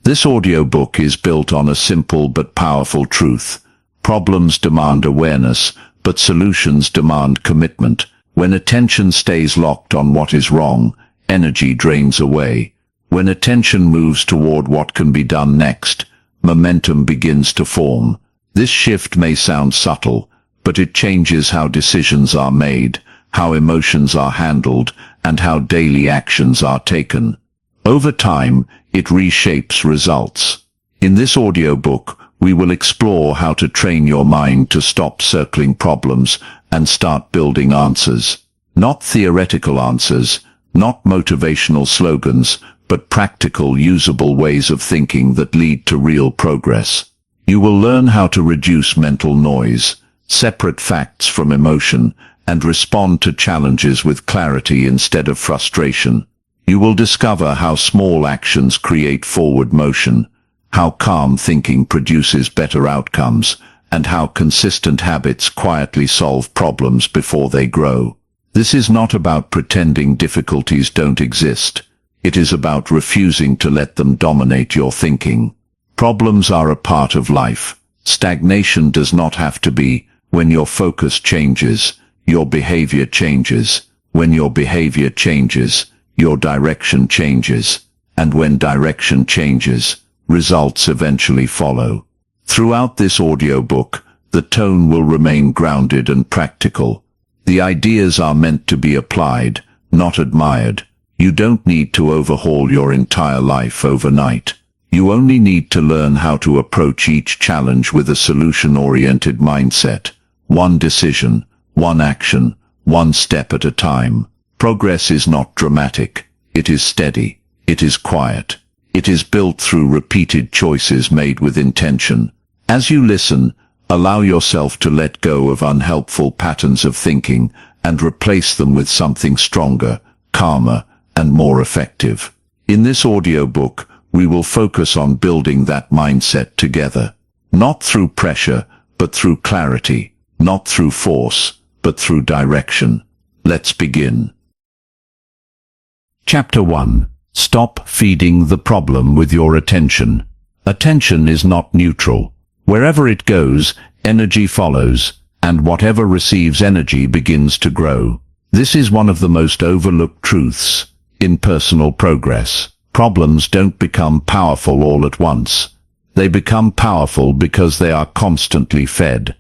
This audiobook is built on a simple but powerful truth. Problems demand awareness, but solutions demand commitment. When attention stays locked on what is wrong, energy drains away. When attention moves toward what can be done next, momentum begins to form. This shift may sound subtle, but it changes how decisions are made, how emotions are handled, and how daily actions are taken. Over time, it reshapes results. In this audiobook, we will explore how to train your mind to stop circling problems and start building answers. Not theoretical answers, not motivational slogans, but practical, usable ways of thinking that lead to real progress. You will learn how to reduce mental noise, separate facts from emotion, and respond to challenges with clarity instead of frustration. You will discover how small actions create forward motion, how calm thinking produces better outcomes, and how consistent habits quietly solve problems before they grow. This is not about pretending difficulties don't exist. It is about refusing to let them dominate your thinking. Problems are a part of life. Stagnation does not have to be. When your focus changes, your behavior changes. When your behavior changes, your direction changes. And when direction changes, results eventually follow. Throughout this audiobook, the tone will remain grounded and practical. The ideas are meant to be applied, not admired. You don't need to overhaul your entire life overnight. You only need to learn how to approach each challenge with a solution-oriented mindset. One decision, one action, one step at a time. Progress is not dramatic. It is steady. It is quiet. It is built through repeated choices made with intention. As you listen, allow yourself to let go of unhelpful patterns of thinking and replace them with something stronger, calmer, and more effective. In this audiobook, we will focus on building that mindset together. Not through pressure, but through clarity. Not through force, but through direction. Let's begin. Chapter 1. Stop feeding the problem with your attention. Attention is not neutral. Wherever it goes, energy follows, and whatever receives energy begins to grow. This is one of the most overlooked truths in personal progress. Problems don't become powerful all at once. They become powerful because they are constantly fed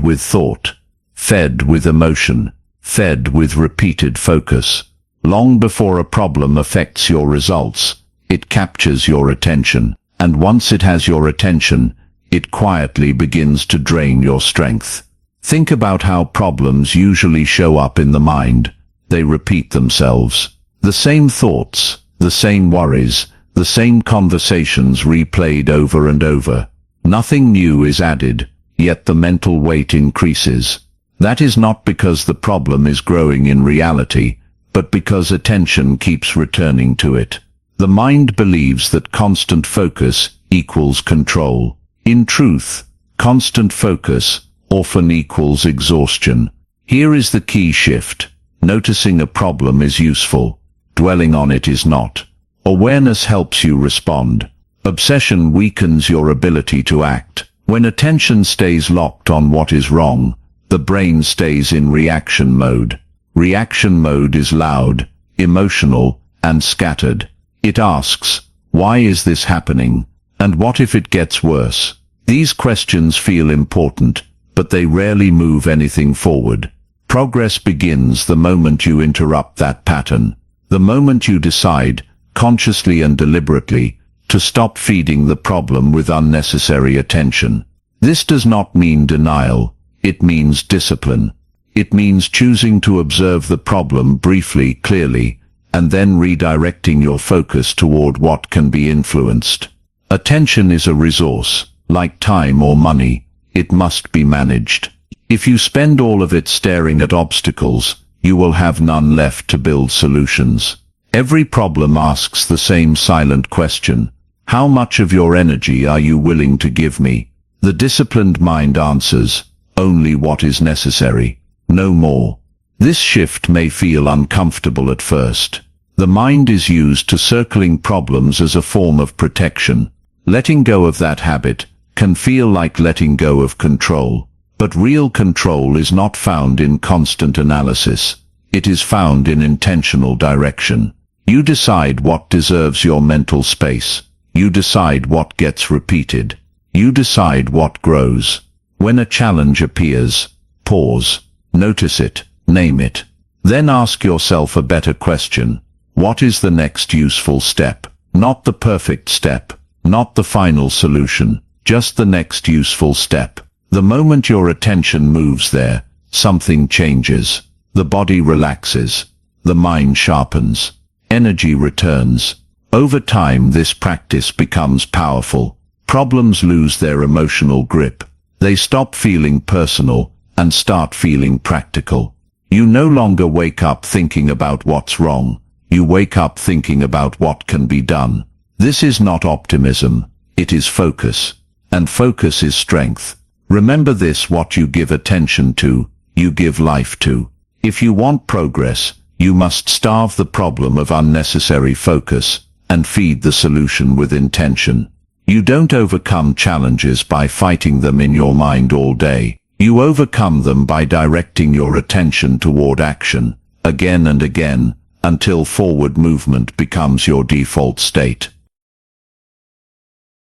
with thought, fed with emotion, fed with repeated focus. Long before a problem affects your results, it captures your attention, and once it has your attention, it quietly begins to drain your strength. Think about how problems usually show up in the mind. They repeat themselves. The same thoughts, the same worries, the same conversations replayed over and over. Nothing new is added, yet the mental weight increases. That is not because the problem is growing in reality, but because attention keeps returning to it. The mind believes that constant focus equals control. In truth, constant focus often equals exhaustion. Here is the key shift. Noticing a problem is useful. Dwelling on it is not. Awareness helps you respond. Obsession weakens your ability to act. When attention stays locked on what is wrong, the brain stays in reaction mode. Reaction mode is loud, emotional, and scattered. It asks, why is this happening? And what if it gets worse? These questions feel important, but they rarely move anything forward. Progress begins the moment you interrupt that pattern. The moment you decide, consciously and deliberately, to stop feeding the problem with unnecessary attention. This does not mean denial. It means discipline. It means choosing to observe the problem briefly, clearly, and then redirecting your focus toward what can be influenced. Attention is a resource. Like time or money, it must be managed. If you spend all of it staring at obstacles, you will have none left to build solutions. Every problem asks the same silent question. How much of your energy are you willing to give me? The disciplined mind answers, only what is necessary. No more. This shift may feel uncomfortable at first. The mind is used to circling problems as a form of protection. Letting go of that habit can feel like letting go of control. But real control is not found in constant analysis. It is found in intentional direction. You decide what deserves your mental space. You decide what gets repeated. You decide what grows. When a challenge appears, pause, notice it, name it. Then ask yourself a better question. What is the next useful step? Not the perfect step, not the final solution, just the next useful step. The moment your attention moves there, something changes. The body relaxes. The mind sharpens. Energy returns. Over time, this practice becomes powerful. Problems lose their emotional grip. They stop feeling personal and start feeling practical. You no longer wake up thinking about what's wrong. You wake up thinking about what can be done. This is not optimism. It is focus. And focus is strength. Remember this: what you give attention to, you give life to. If you want progress, you must starve the problem of unnecessary focus and feed the solution with intention. You don't overcome challenges by fighting them in your mind all day. You overcome them by directing your attention toward action, again and again, until forward movement becomes your default state.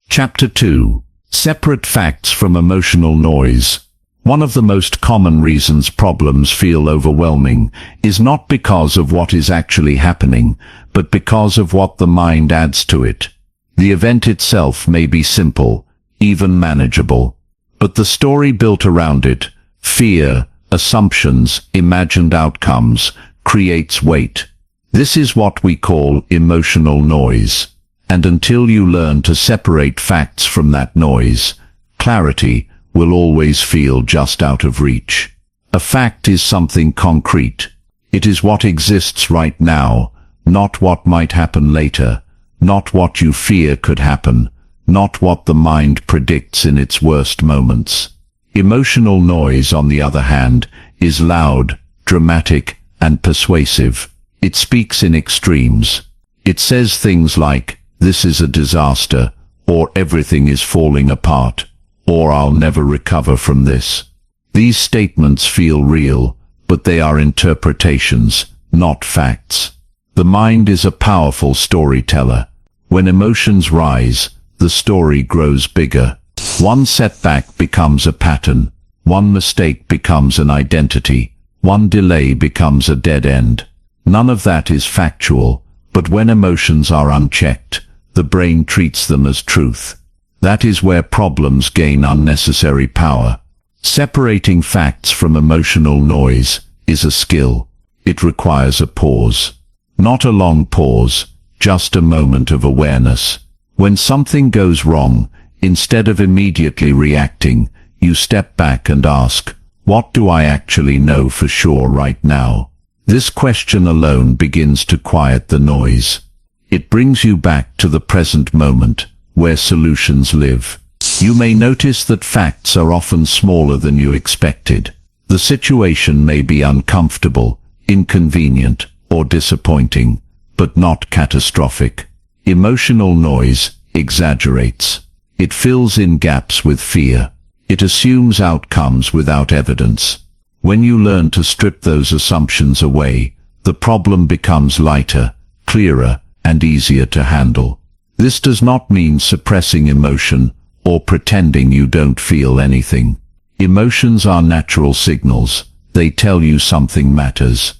Chapter 2. Separate facts from emotional noise. One of the most common reasons problems feel overwhelming is not because of what is actually happening, but because of what the mind adds to it. The event itself may be simple, even manageable, but the story built around it, fear, assumptions, imagined outcomes, creates weight. This is what we call emotional noise. And until you learn to separate facts from that noise, clarity will always feel just out of reach. A fact is something concrete. It is what exists right now, not what might happen later, not what you fear could happen, not what the mind predicts in its worst moments. Emotional noise, on the other hand, is loud, dramatic, and persuasive. It speaks in extremes. It says things like, "This is a disaster," or "everything is falling apart," or "I'll never recover from this." These statements feel real, but they are interpretations, not facts. The mind is a powerful storyteller. When emotions rise, the story grows bigger. One setback becomes a pattern. One mistake becomes an identity. One delay becomes a dead end. None of that is factual, but when emotions are unchecked, the brain treats them as truth. That is where problems gain unnecessary power. Separating facts from emotional noise is a skill. It requires a pause. Not a long pause, just a moment of awareness. When something goes wrong, instead of immediately reacting, you step back and ask, "What do I actually know for sure right now?" This question alone begins to quiet the noise. It brings you back to the present moment, where solutions live. You may notice that facts are often smaller than you expected. The situation may be uncomfortable, inconvenient, or disappointing, but not catastrophic. Emotional noise exaggerates. It fills in gaps with fear. It assumes outcomes without evidence. When you learn to strip those assumptions away, the problem becomes lighter, clearer, and easier to handle. This does not mean suppressing emotion or pretending you don't feel anything. Emotions are natural signals. They tell you something matters.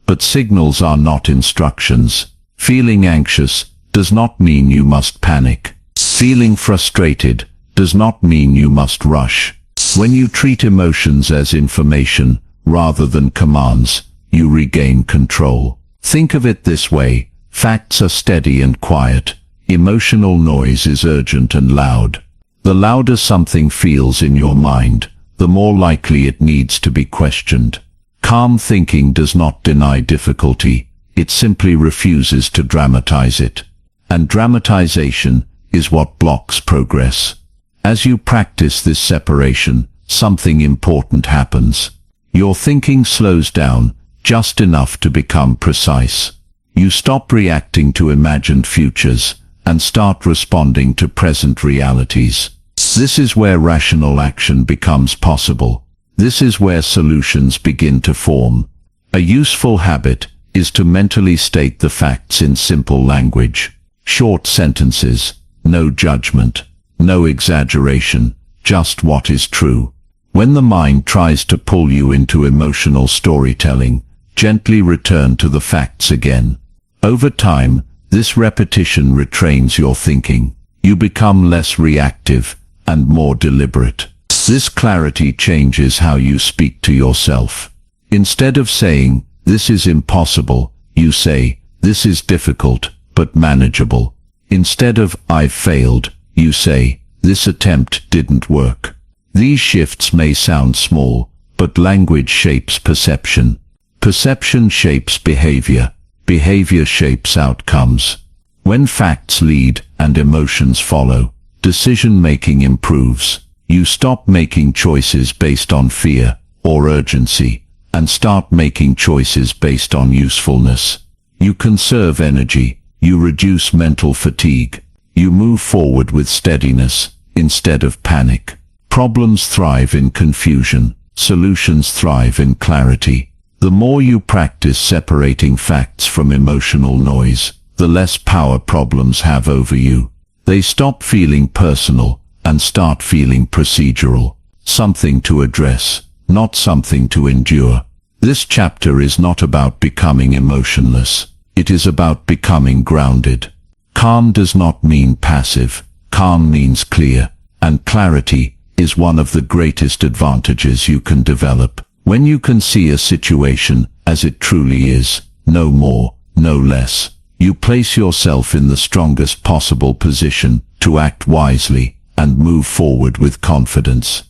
But signals are not instructions. Feeling anxious does not mean you must panic. Feeling frustrated does not mean you must rush. When you treat emotions as information rather than commands, you regain control. Think of it this way: facts are steady and quiet. Emotional noise is urgent and loud. The louder something feels in your mind, the more likely it needs to be questioned. Calm thinking does not deny difficulty, it simply refuses to dramatize it. And dramatization is what blocks progress. As you practice this separation, something important happens. Your thinking slows down just enough to become precise. You stop reacting to imagined futures and start responding to present realities. This is where rational action becomes possible. This is where solutions begin to form. A useful habit is to mentally state the facts in simple language. Short sentences, no judgment, no exaggeration, just what is true. When the mind tries to pull you into emotional storytelling, gently return to the facts again. Over time, this repetition retrains your thinking. You become less reactive and more deliberate. This clarity changes how you speak to yourself. Instead of saying, "This is impossible," you say, "This is difficult, but manageable." Instead of, "I've failed," you say, "This attempt didn't work." These shifts may sound small, but language shapes perception. Perception shapes behavior. Behavior shapes outcomes. When facts lead and emotions follow, decision-making improves. You stop making choices based on fear or urgency, and start making choices based on usefulness. You conserve energy. You reduce mental fatigue. You move forward with steadiness instead of panic. Problems thrive in confusion. Solutions thrive in clarity. The more you practice separating facts from emotional noise, the less power problems have over you. They stop feeling personal and start feeling procedural. Something to address, not something to endure. This chapter is not about becoming emotionless. It is about becoming grounded. Calm does not mean passive. Calm means clear, and clarity is one of the greatest advantages you can develop. When you can see a situation as it truly is, no more, no less, you place yourself in the strongest possible position to act wisely and move forward with confidence.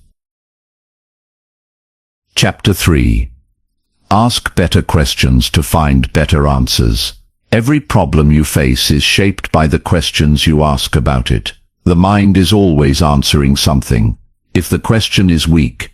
Chapter 3. Ask better questions to find better answers. Every problem you face is shaped by the questions you ask about it. The mind is always answering something. If the question is weak,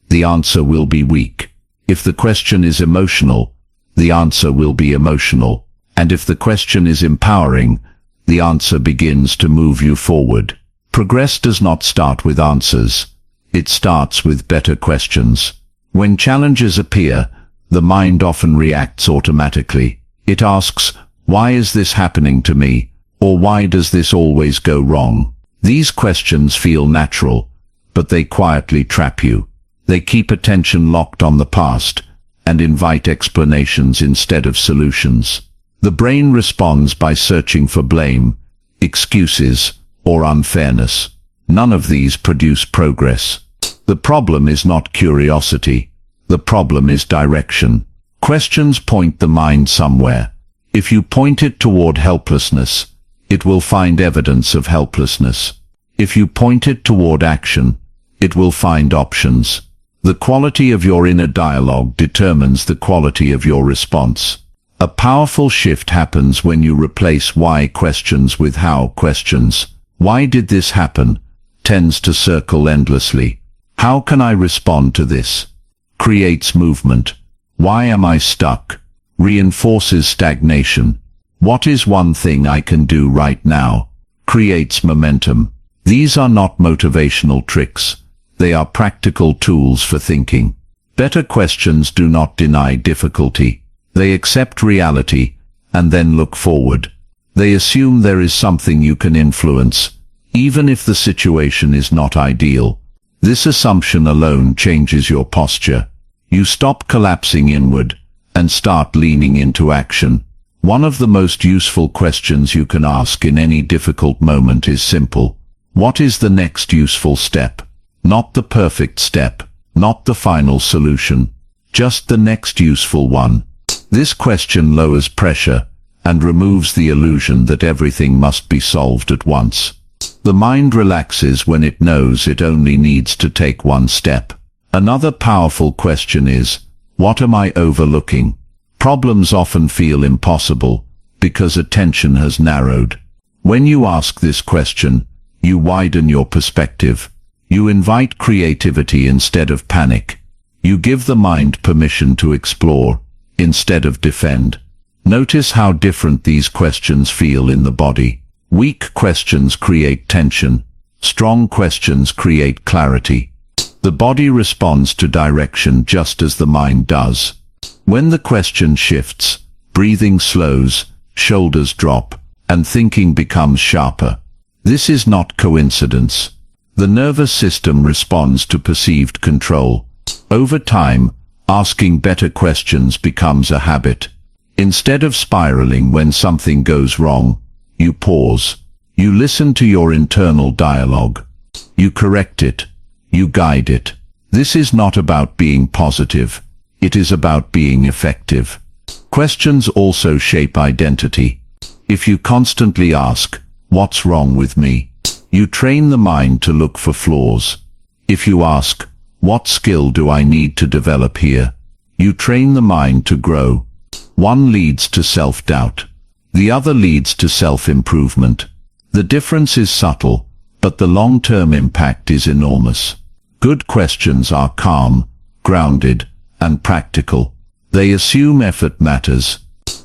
the answer will be weak. If the question is emotional, the answer will be emotional. And if the question is empowering, the answer begins to move you forward. Progress does not start with answers. It starts with better questions. When challenges appear, the mind often reacts automatically. It asks, "Why is this happening to me?" Or "Why does this always go wrong?" These questions feel natural, but they quietly trap you. They keep attention locked on the past and invite explanations instead of solutions. The brain responds by searching for blame, excuses, or unfairness. None of these produce progress. The problem is not curiosity. The problem is direction. Questions point the mind somewhere. If you point it toward helplessness, it will find evidence of helplessness. If you point it toward action, it will find options. The quality of your inner dialogue determines the quality of your response. A powerful shift happens when you replace why questions with how questions. Why did this happen? Tends to circle endlessly. How can I respond to this? Creates movement. Why am I stuck? Reinforces stagnation. What is one thing I can do right now? Creates momentum. These are not motivational tricks. They are practical tools for thinking. Better questions do not deny difficulty. They accept reality and then look forward. They assume there is something you can influence, even if the situation is not ideal. This assumption alone changes your posture. You stop collapsing inward and start leaning into action. One of the most useful questions you can ask in any difficult moment is simple. What is the next useful step? Not the perfect step, not the final solution, just the next useful one. This question lowers pressure and removes the illusion that everything must be solved at once. The mind relaxes when it knows it only needs to take one step. Another powerful question is, what am I overlooking? Problems often feel impossible because attention has narrowed. When you ask this question, you widen your perspective. You invite creativity instead of panic. You give the mind permission to explore instead of defend. Notice how different these questions feel in the body. Weak questions create tension. Strong questions create clarity. The body responds to direction just as the mind does. When the question shifts, breathing slows, shoulders drop, and thinking becomes sharper. This is not coincidence. The nervous system responds to perceived control. Over time, asking better questions becomes a habit. Instead of spiraling when something goes wrong, you pause. You listen to your internal dialogue. You correct it. You guide it. This is not about being positive. It is about being effective. Questions also shape identity. If you constantly ask, "What's wrong with me?" you train the mind to look for flaws. If you ask, "What skill do I need to develop here?" you train the mind to grow. One leads to self-doubt. The other leads to self-improvement. The difference is subtle, but the long-term impact is enormous. Good questions are calm, grounded, and practical. They assume effort matters.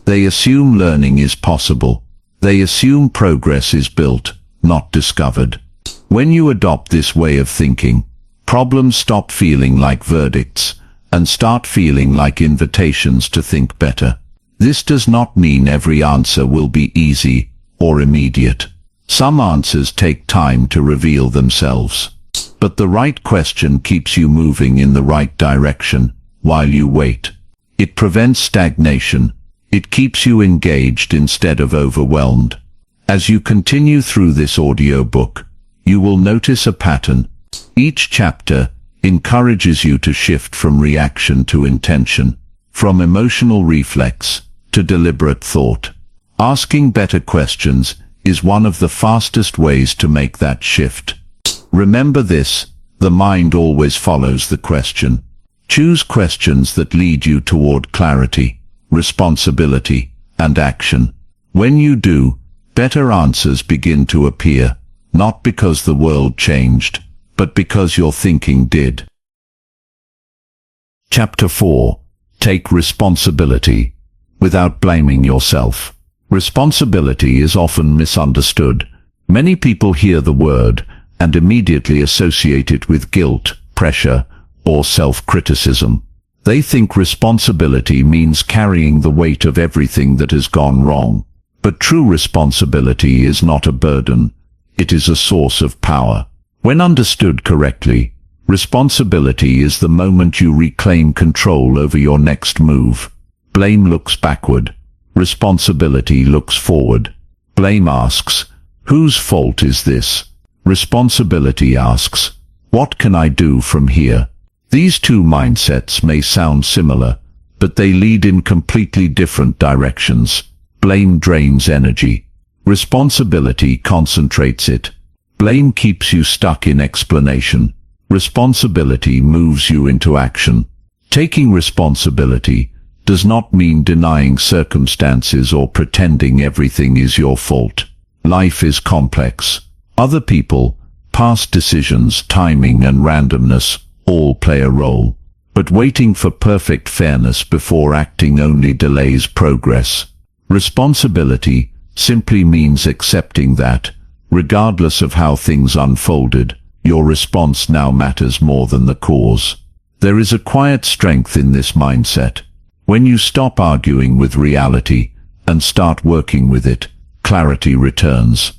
They assume learning is possible. They assume progress is built, not discovered. When you adopt this way of thinking, problems stop feeling like verdicts and start feeling like invitations to think better. This does not mean every answer will be easy or immediate. Some answers take time to reveal themselves. But the right question keeps you moving in the right direction while you wait. It prevents stagnation. It keeps you engaged instead of overwhelmed. As you continue through this audiobook, you will notice a pattern. Each chapter encourages you to shift from reaction to intention, from emotional reflex to deliberate thought. Asking better questions is one of the fastest ways to make that shift. Remember this, the mind always follows the question. Choose questions that lead you toward clarity, responsibility, and action. When you do, better answers begin to appear, not because the world changed, but because your thinking did. Chapter 4. Take responsibility without blaming yourself. Responsibility is often misunderstood. Many people hear the word and immediately associate it with guilt, pressure, or self-criticism. They think responsibility means carrying the weight of everything that has gone wrong. But true responsibility is not a burden. It is a source of power. When understood correctly, responsibility is the moment you reclaim control over your next move. Blame looks backward. Responsibility looks forward. Blame asks, "Whose fault is this?" Responsibility asks, "What can I do from here?" These two mindsets may sound similar, but they lead in completely different directions. Blame drains energy. Responsibility concentrates it. Blame keeps you stuck in explanation. Responsibility moves you into action. Taking responsibility does not mean denying circumstances or pretending everything is your fault. Life is complex. Other people, past decisions, timing, and randomness all play a role. But waiting for perfect fairness before acting only delays progress. Responsibility simply means accepting that, regardless of how things unfolded, your response now matters more than the cause. There is a quiet strength in this mindset. When you stop arguing with reality and start working with it, clarity returns.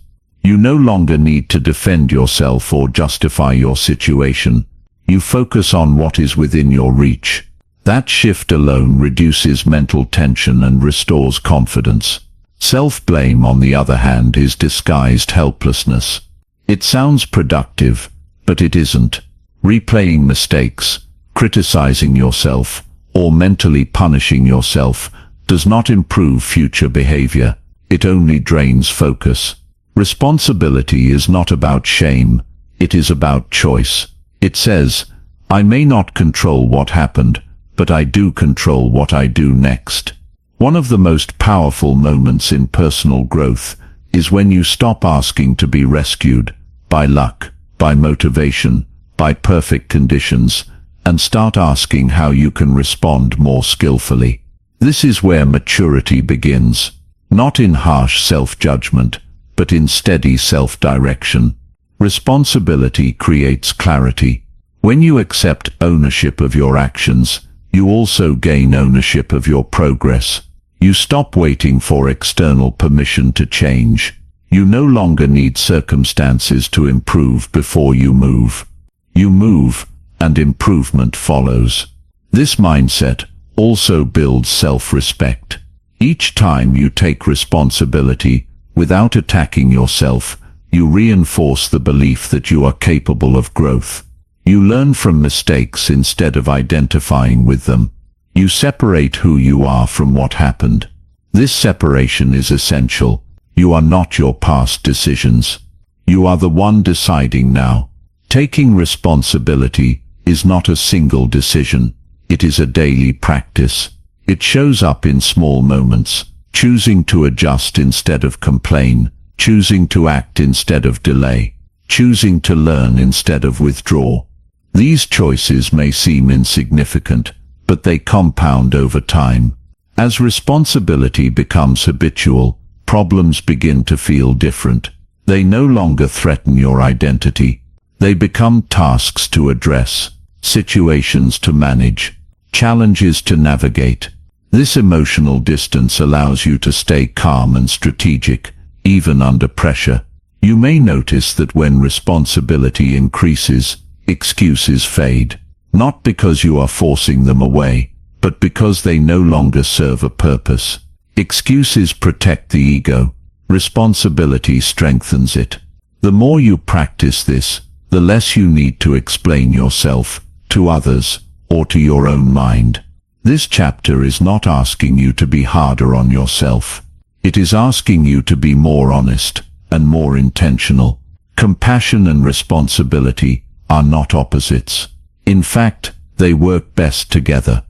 You no longer need to defend yourself or justify your situation. You focus on what is within your reach. That shift alone reduces mental tension and restores confidence. Self-blame, on the other hand, is disguised helplessness. It sounds productive, but it isn't. Replaying mistakes, criticizing yourself, or mentally punishing yourself does not improve future behavior. It only drains focus. Responsibility is not about shame. It is about choice. It says, "I may not control what happened, but I do control what I do next." One of the most powerful moments in personal growth is when you stop asking to be rescued by luck, by motivation, by perfect conditions, and start asking how you can respond more skillfully. This is where maturity begins, not in harsh self-judgment, but in steady self-direction. Responsibility creates clarity. When you accept ownership of your actions, you also gain ownership of your progress. You stop waiting for external permission to change. You no longer need circumstances to improve before you move. You move, and improvement follows. This mindset also builds self-respect. Each time you take responsibility, without attacking yourself, you reinforce the belief that you are capable of growth. You learn from mistakes instead of identifying with them. You separate who you are from what happened. This separation is essential. You are not your past decisions. You are the one deciding now. Taking responsibility is not a single decision. It is a daily practice. It shows up in small moments, choosing to adjust instead of complain, choosing to act instead of delay, choosing to learn instead of withdraw. These choices may seem insignificant, but they compound over time. As responsibility becomes habitual, problems begin to feel different. They no longer threaten your identity. They become tasks to address, situations to manage, challenges to navigate. This emotional distance allows you to stay calm and strategic, even under pressure. You may notice that when responsibility increases, excuses fade, not because you are forcing them away, but because they no longer serve a purpose. Excuses protect the ego. Responsibility strengthens it. The more you practice this, the less you need to explain yourself, to others, or to your own mind. This chapter is not asking you to be harder on yourself. It is asking you to be more honest and more intentional. Compassion and responsibility are not opposites. In fact, they work best together.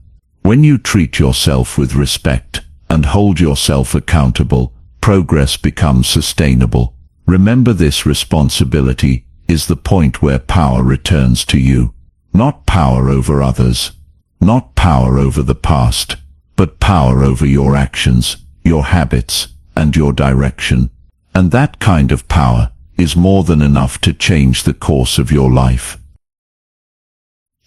When you treat yourself with respect and hold yourself accountable, progress becomes sustainable. Remember, this responsibility is the point where power returns to you. Not power over others, not power over the past, but power over your actions, your habits, and your direction. And that kind of power is more than enough to change the course of your life.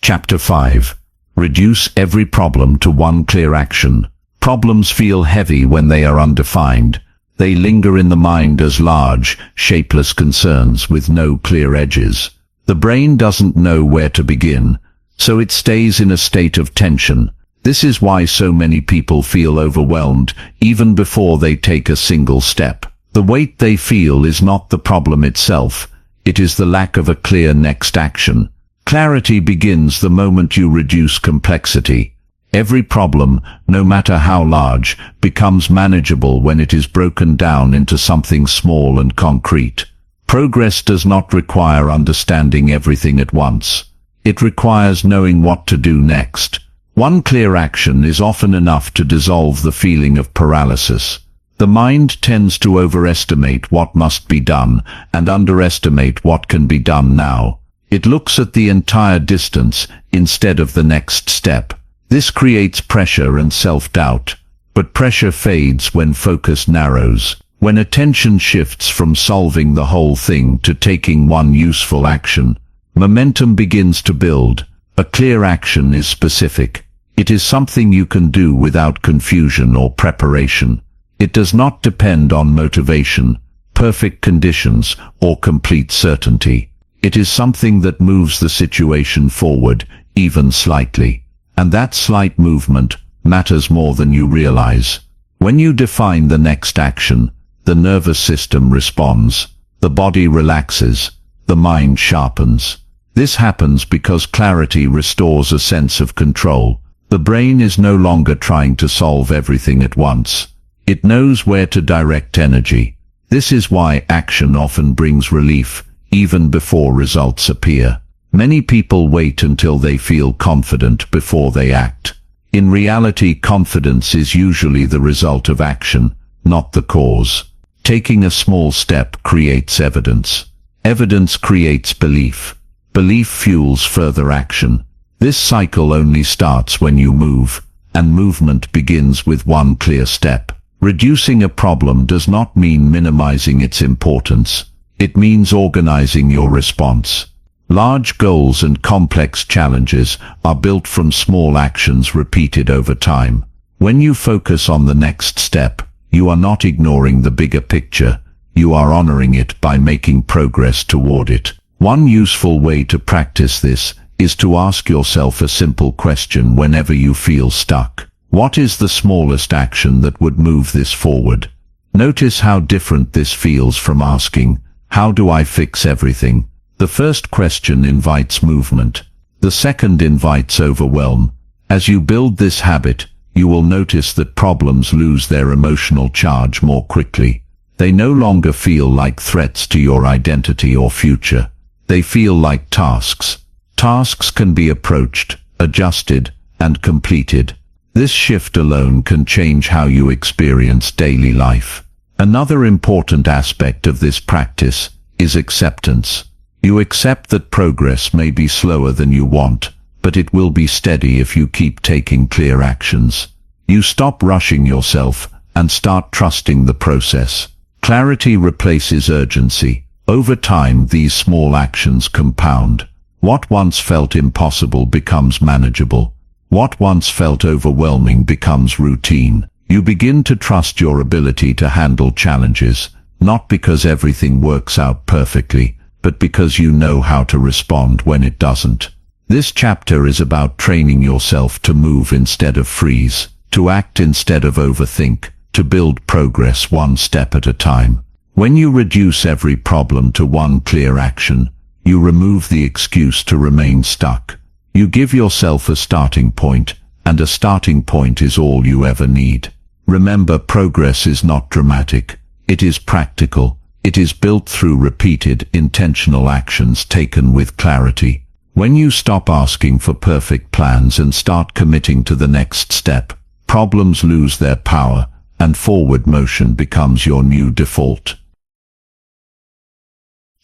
Chapter 5. Reduce every problem to one clear action. Problems feel heavy when they are undefined. They linger in the mind as large, shapeless concerns with no clear edges. The brain doesn't know where to begin, so it stays in a state of tension. This is why so many people feel overwhelmed even before they take a single step. The weight they feel is not the problem itself, it is the lack of a clear next action. Clarity begins the moment you reduce complexity. Every problem, no matter how large, becomes manageable when it is broken down into something small and concrete. Progress does not require understanding everything at once. It requires knowing what to do next. One clear action is often enough to dissolve the feeling of paralysis. The mind tends to overestimate what must be done and underestimate what can be done now. It looks at the entire distance instead of the next step. This creates pressure and self-doubt, but pressure fades when focus narrows. When attention shifts from solving the whole thing to taking one useful action, momentum begins to build. A clear action is specific. It is something you can do without confusion or preparation. It does not depend on motivation, perfect conditions, or complete certainty. It is something that moves the situation forward, even slightly. And that slight movement matters more than you realize. When you define the next action, the nervous system responds, the body relaxes, the mind sharpens. This happens because clarity restores a sense of control. The brain is no longer trying to solve everything at once. It knows where to direct energy. This is why action often brings relief, even before results appear. Many people wait until they feel confident before they act. In reality, confidence is usually the result of action, not the cause. Taking a small step creates evidence. Evidence creates belief. Belief fuels further action. This cycle only starts when you move, and movement begins with one clear step. Reducing a problem does not mean minimizing its importance. It means organizing your response. Large goals and complex challenges are built from small actions repeated over time. When you focus on the next step, you are not ignoring the bigger picture. You are honoring it by making progress toward it. One useful way to practice this is to ask yourself a simple question whenever you feel stuck. What is the smallest action that would move this forward? Notice how different this feels from asking, how do I fix everything? The first question invites movement. The second invites overwhelm. As you build this habit, you will notice that problems lose their emotional charge more quickly. They no longer feel like threats to your identity or future. They feel like tasks. Tasks can be approached, adjusted, and completed. This shift alone can change how you experience daily life. Another important aspect of this practice is acceptance. You accept that progress may be slower than you want, but it will be steady if you keep taking clear actions. You stop rushing yourself and start trusting the process. Clarity replaces urgency. Over time, these small actions compound. What once felt impossible becomes manageable. What once felt overwhelming becomes routine. You begin to trust your ability to handle challenges, not because everything works out perfectly, but because you know how to respond when it doesn't. This chapter is about training yourself to move instead of freeze, to act instead of overthink, to build progress one step at a time. When you reduce every problem to one clear action, you remove the excuse to remain stuck. You give yourself a starting point, and a starting point is all you ever need. Remember, progress is not dramatic. It is practical. It is built through repeated, intentional actions taken with clarity. When you stop asking for perfect plans and start committing to the next step, problems lose their power, and forward motion becomes your new default.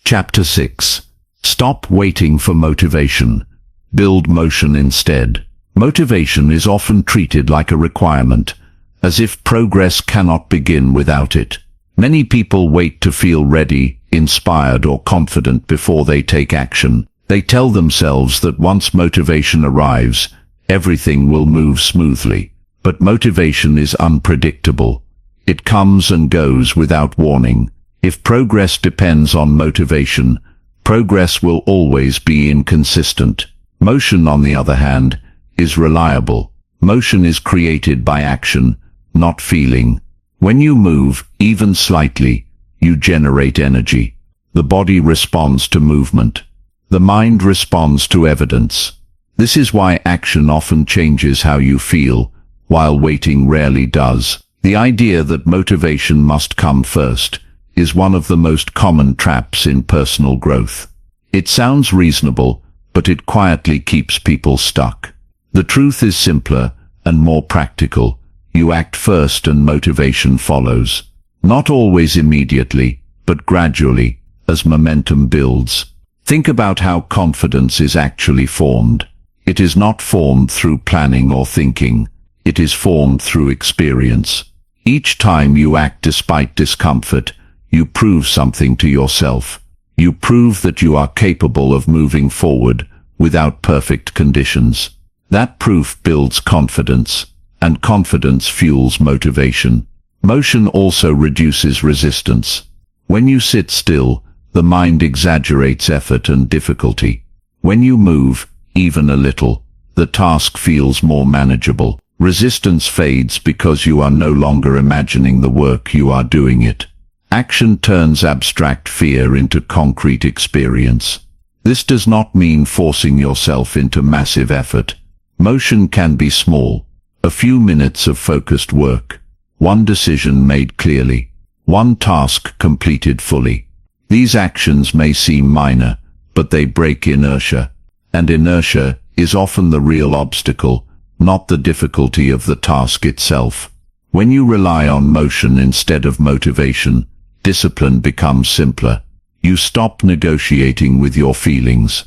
Chapter 6. Stop waiting for motivation. Build motion instead. Motivation is often treated like a requirement, as if progress cannot begin without it. Many people wait to feel ready, inspired, or confident before they take action. They tell themselves that once motivation arrives, everything will move smoothly. But motivation is unpredictable. It comes and goes without warning. If progress depends on motivation, progress will always be inconsistent. Motion, on the other hand, is reliable. Motion is created by action, not feeling. When you move, even slightly, you generate energy. The body responds to movement. The mind responds to evidence. This is why action often changes how you feel, while waiting rarely does. The idea that motivation must come first is one of the most common traps in personal growth. It sounds reasonable, but it quietly keeps people stuck. The truth is simpler and more practical. You act first and motivation follows. Not always immediately, but gradually, as momentum builds. Think about how confidence is actually formed. It is not formed through planning or thinking. It is formed through experience. Each time you act despite discomfort, you prove something to yourself. You prove that you are capable of moving forward without perfect conditions. That proof builds confidence, and confidence fuels motivation. Motion also reduces resistance. When you sit still, the mind exaggerates effort and difficulty. When you move, even a little, the task feels more manageable. Resistance fades because you are no longer imagining the work, you are doing it. Action turns abstract fear into concrete experience. This does not mean forcing yourself into massive effort. Motion can be small. A few minutes of focused work. One decision made clearly. One task completed fully. These actions may seem minor, but they break inertia. And inertia is often the real obstacle, not the difficulty of the task itself. When you rely on motion instead of motivation, discipline becomes simpler. You stop negotiating with your feelings.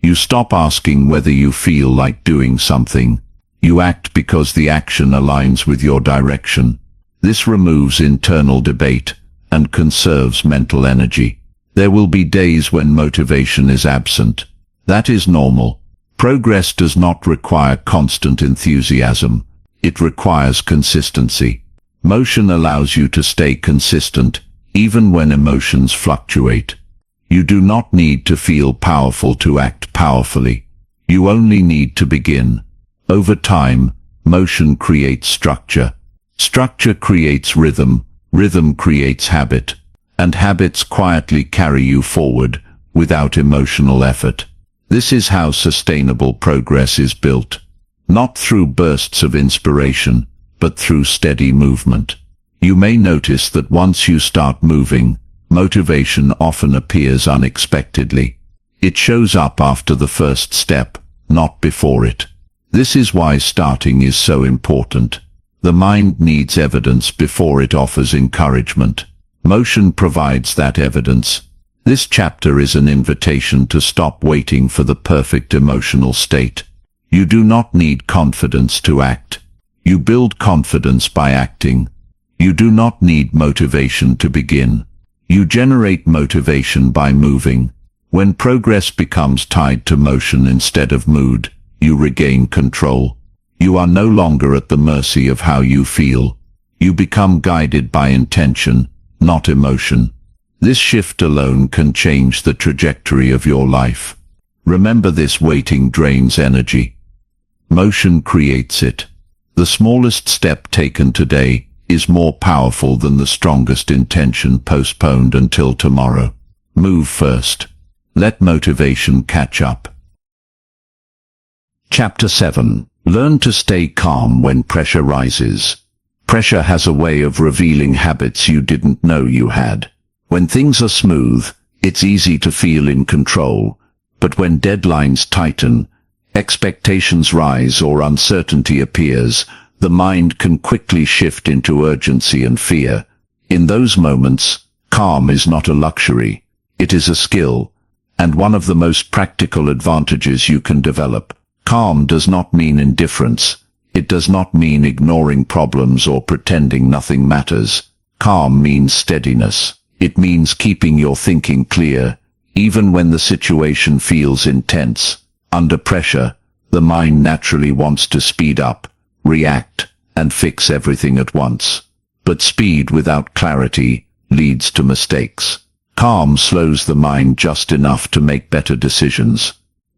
You stop asking whether you feel like doing something. You act because the action aligns with your direction. This removes internal debate and conserves mental energy. There will be days when motivation is absent. That is normal. Progress does not require constant enthusiasm. It requires consistency. Motion allows you to stay consistent, even when emotions fluctuate. You do not need to feel powerful to act powerfully. You only need to begin. Over time, motion creates structure. Structure creates rhythm. Rhythm creates habit. And habits quietly carry you forward, without emotional effort. This is how sustainable progress is built. Not through bursts of inspiration, but through steady movement. You may notice that once you start moving, motivation often appears unexpectedly. It shows up after the first step, not before it. This is why starting is so important. The mind needs evidence before it offers encouragement. Motion provides that evidence. This chapter is an invitation to stop waiting for the perfect emotional state. You do not need confidence to act. You build confidence by acting. You do not need motivation to begin. You generate motivation by moving. When progress becomes tied to motion instead of mood, you regain control. You are no longer at the mercy of how you feel. You become guided by intention, not emotion. This shift alone can change the trajectory of your life. Remember, this waiting drains energy. Motion creates it. The smallest step taken today is more powerful than the strongest intention postponed until tomorrow. Move first. Let motivation catch up. Chapter 7. Learn to stay calm when pressure rises. Pressure has a way of revealing habits you didn't know you had. When things are smooth, it's easy to feel in control. But when deadlines tighten, expectations rise, or uncertainty appears, the mind can quickly shift into urgency and fear. In those moments, calm is not a luxury. It is a skill, and one of the most practical advantages you can develop. Calm does not mean indifference. It does not mean ignoring problems or pretending nothing matters. Calm means steadiness. It means keeping your thinking clear, even when the situation feels intense. Under pressure, the mind naturally wants to speed up, react, and fix everything at once. But speed without clarity leads to mistakes. Calm slows the mind just enough to make better decisions.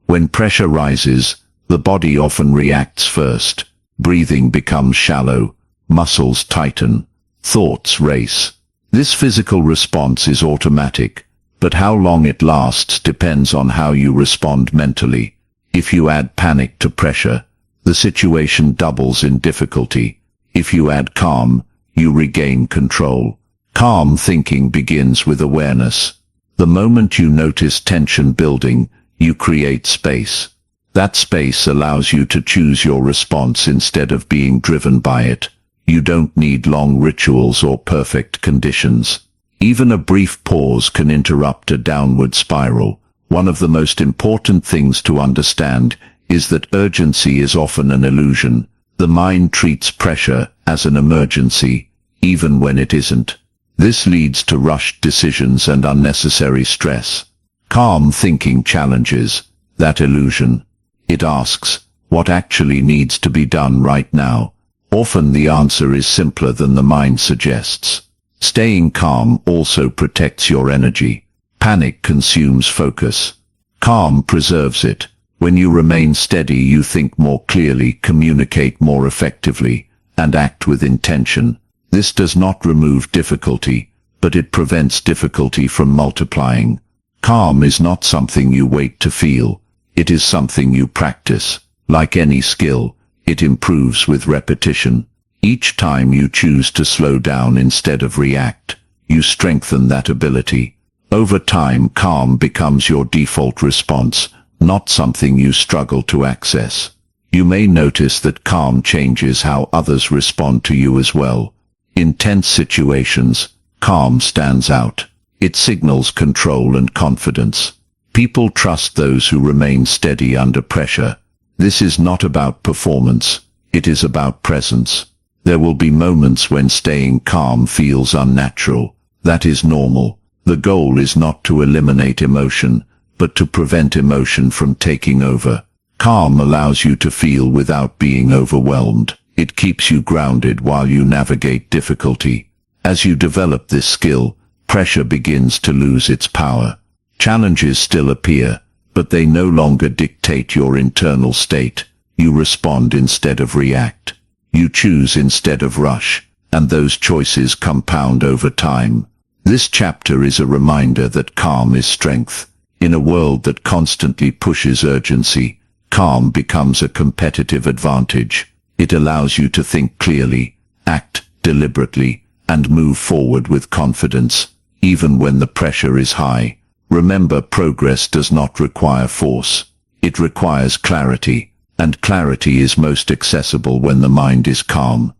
When pressure rises, the body often reacts first. Breathing becomes shallow, muscles tighten, thoughts race. This physical response is automatic, but how long it lasts depends on how you respond mentally. If you add panic to pressure, the situation doubles in difficulty. If you add calm, you regain control. Calm thinking begins with awareness. The moment you notice tension building, you create space. That space allows you to choose your response instead of being driven by it. You don't need long rituals or perfect conditions. Even a brief pause can interrupt a downward spiral. One of the most important things to understand is that urgency is often an illusion. The mind treats pressure as an emergency, even when it isn't. This leads to rushed decisions and unnecessary stress. Calm thinking challenges that illusion. It asks, what actually needs to be done right now? Often the answer is simpler than the mind suggests. Staying calm also protects your energy. Panic consumes focus. Calm preserves it. When you remain steady, you think more clearly, communicate more effectively, and act with intention. This does not remove difficulty, but it prevents difficulty from multiplying. Calm is not something you wait to feel. It is something you practice. Like any skill, it improves with repetition. Each time you choose to slow down instead of react, you strengthen that ability. Over time, calm becomes your default response, not something you struggle to access. You may notice that calm changes how others respond to you as well. In tense situations, calm stands out. It signals control and confidence. People trust those who remain steady under pressure. This is not about performance. It is about presence. There will be moments when staying calm feels unnatural. That is normal. The goal is not to eliminate emotion, but to prevent emotion from taking over. Calm allows you to feel without being overwhelmed. It keeps you grounded while you navigate difficulty. As you develop this skill, pressure begins to lose its power. Challenges still appear, but they no longer dictate your internal state. You respond instead of react. You choose instead of rush, and those choices compound over time. This chapter is a reminder that calm is strength. In a world that constantly pushes urgency, calm becomes a competitive advantage. It allows you to think clearly, act deliberately, and move forward with confidence, even when the pressure is high. Remember, progress does not require force. It requires clarity, and clarity is most accessible when the mind is calm.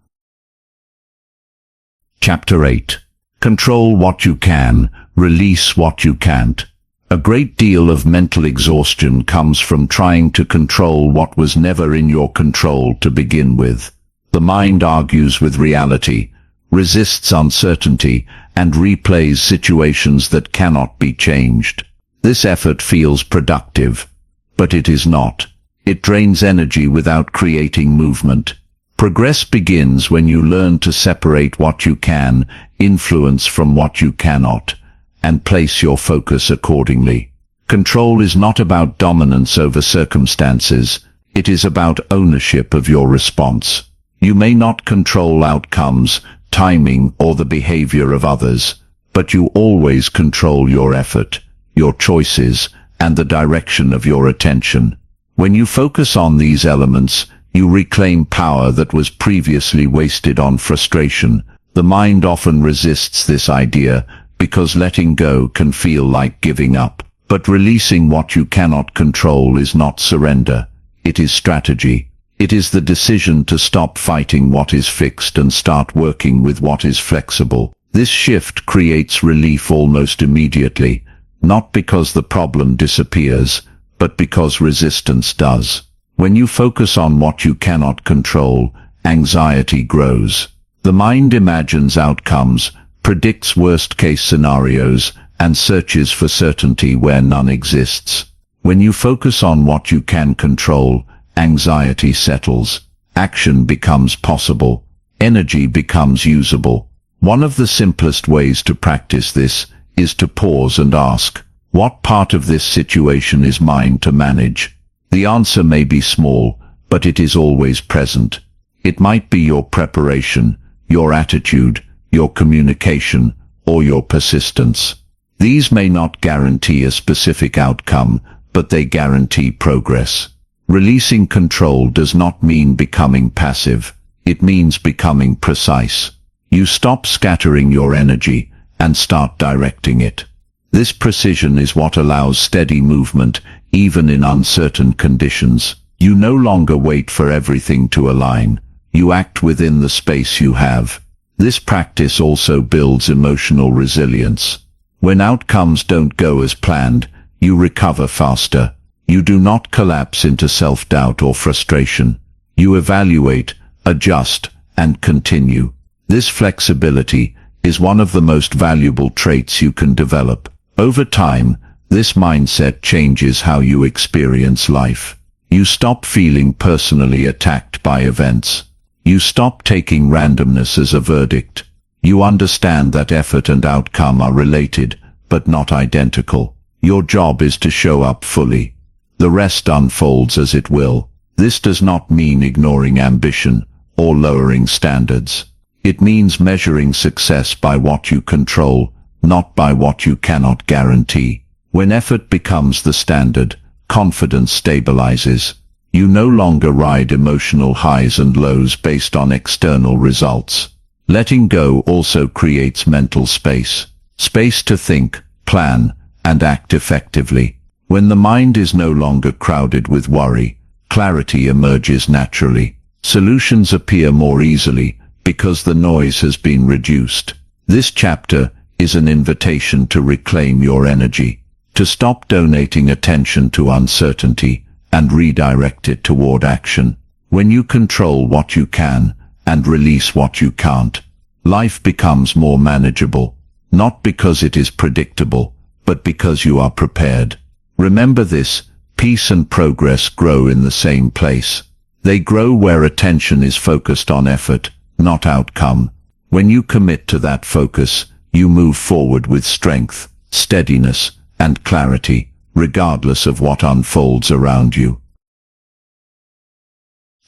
Chapter 8. Control what you can, release what you can't. A great deal of mental exhaustion comes from trying to control what was never in your control to begin with. The mind argues with reality, resists uncertainty, and replays situations that cannot be changed. This effort feels productive, but it is not. It drains energy without creating movement. Progress begins when you learn to separate what you can influence from what you cannot, and place your focus accordingly. Control is not about dominance over circumstances. It is about ownership of your response. You may not control outcomes, timing, or the behavior of others, but you always control your effort, your choices, and the direction of your attention. When you focus on these elements, you reclaim power that was previously wasted on frustration. The mind often resists this idea because letting go can feel like giving up. But releasing what you cannot control is not surrender. It is strategy. It is the decision to stop fighting what is fixed and start working with what is flexible. This shift creates relief almost immediately, not because the problem disappears, but because resistance does. When you focus on what you cannot control, anxiety grows. The mind imagines outcomes, predicts worst-case scenarios, and searches for certainty where none exists. When you focus on what you can control, anxiety settles. Action becomes possible. Energy becomes usable. One of the simplest ways to practice this is to pause and ask, what part of this situation is mine to manage? The answer may be small, but it is always present. It might be your preparation, your attitude, your communication, or your persistence. These may not guarantee a specific outcome, but they guarantee progress. Releasing control does not mean becoming passive. It means becoming precise. You stop scattering your energy and start directing it. This precision is what allows steady movement, even in uncertain conditions. You no longer wait for everything to align. You act within the space you have. This practice also builds emotional resilience. When outcomes don't go as planned, you recover faster. You do not collapse into self-doubt or frustration. You evaluate, adjust, and continue. This flexibility is one of the most valuable traits you can develop. Over time, this mindset changes how you experience life. You stop feeling personally attacked by events. You stop taking randomness as a verdict. You understand that effort and outcome are related, but not identical. Your job is to show up fully. The rest unfolds as it will. This does not mean ignoring ambition or lowering standards. It means measuring success by what you control, not by what you cannot guarantee. When effort becomes the standard, confidence stabilizes. You no longer ride emotional highs and lows based on external results. Letting go also creates mental space. Space to think, plan, and act effectively. When the mind is no longer crowded with worry, clarity emerges naturally. Solutions appear more easily because the noise has been reduced. This chapter is an invitation to reclaim your energy, to stop donating attention to uncertainty and redirect it toward action. When you control what you can and release what you can't. Life becomes more manageable, not because it is predictable, but because you are prepared. Remember this: peace and progress grow in the same place. They grow where attention is focused on effort, not outcome. When you commit to that focus, you move forward with strength, steadiness, and clarity, regardless of what unfolds around you.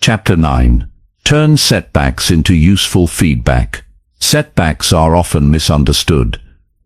Chapter 9. Turn setbacks into useful feedback. Setbacks are often misunderstood.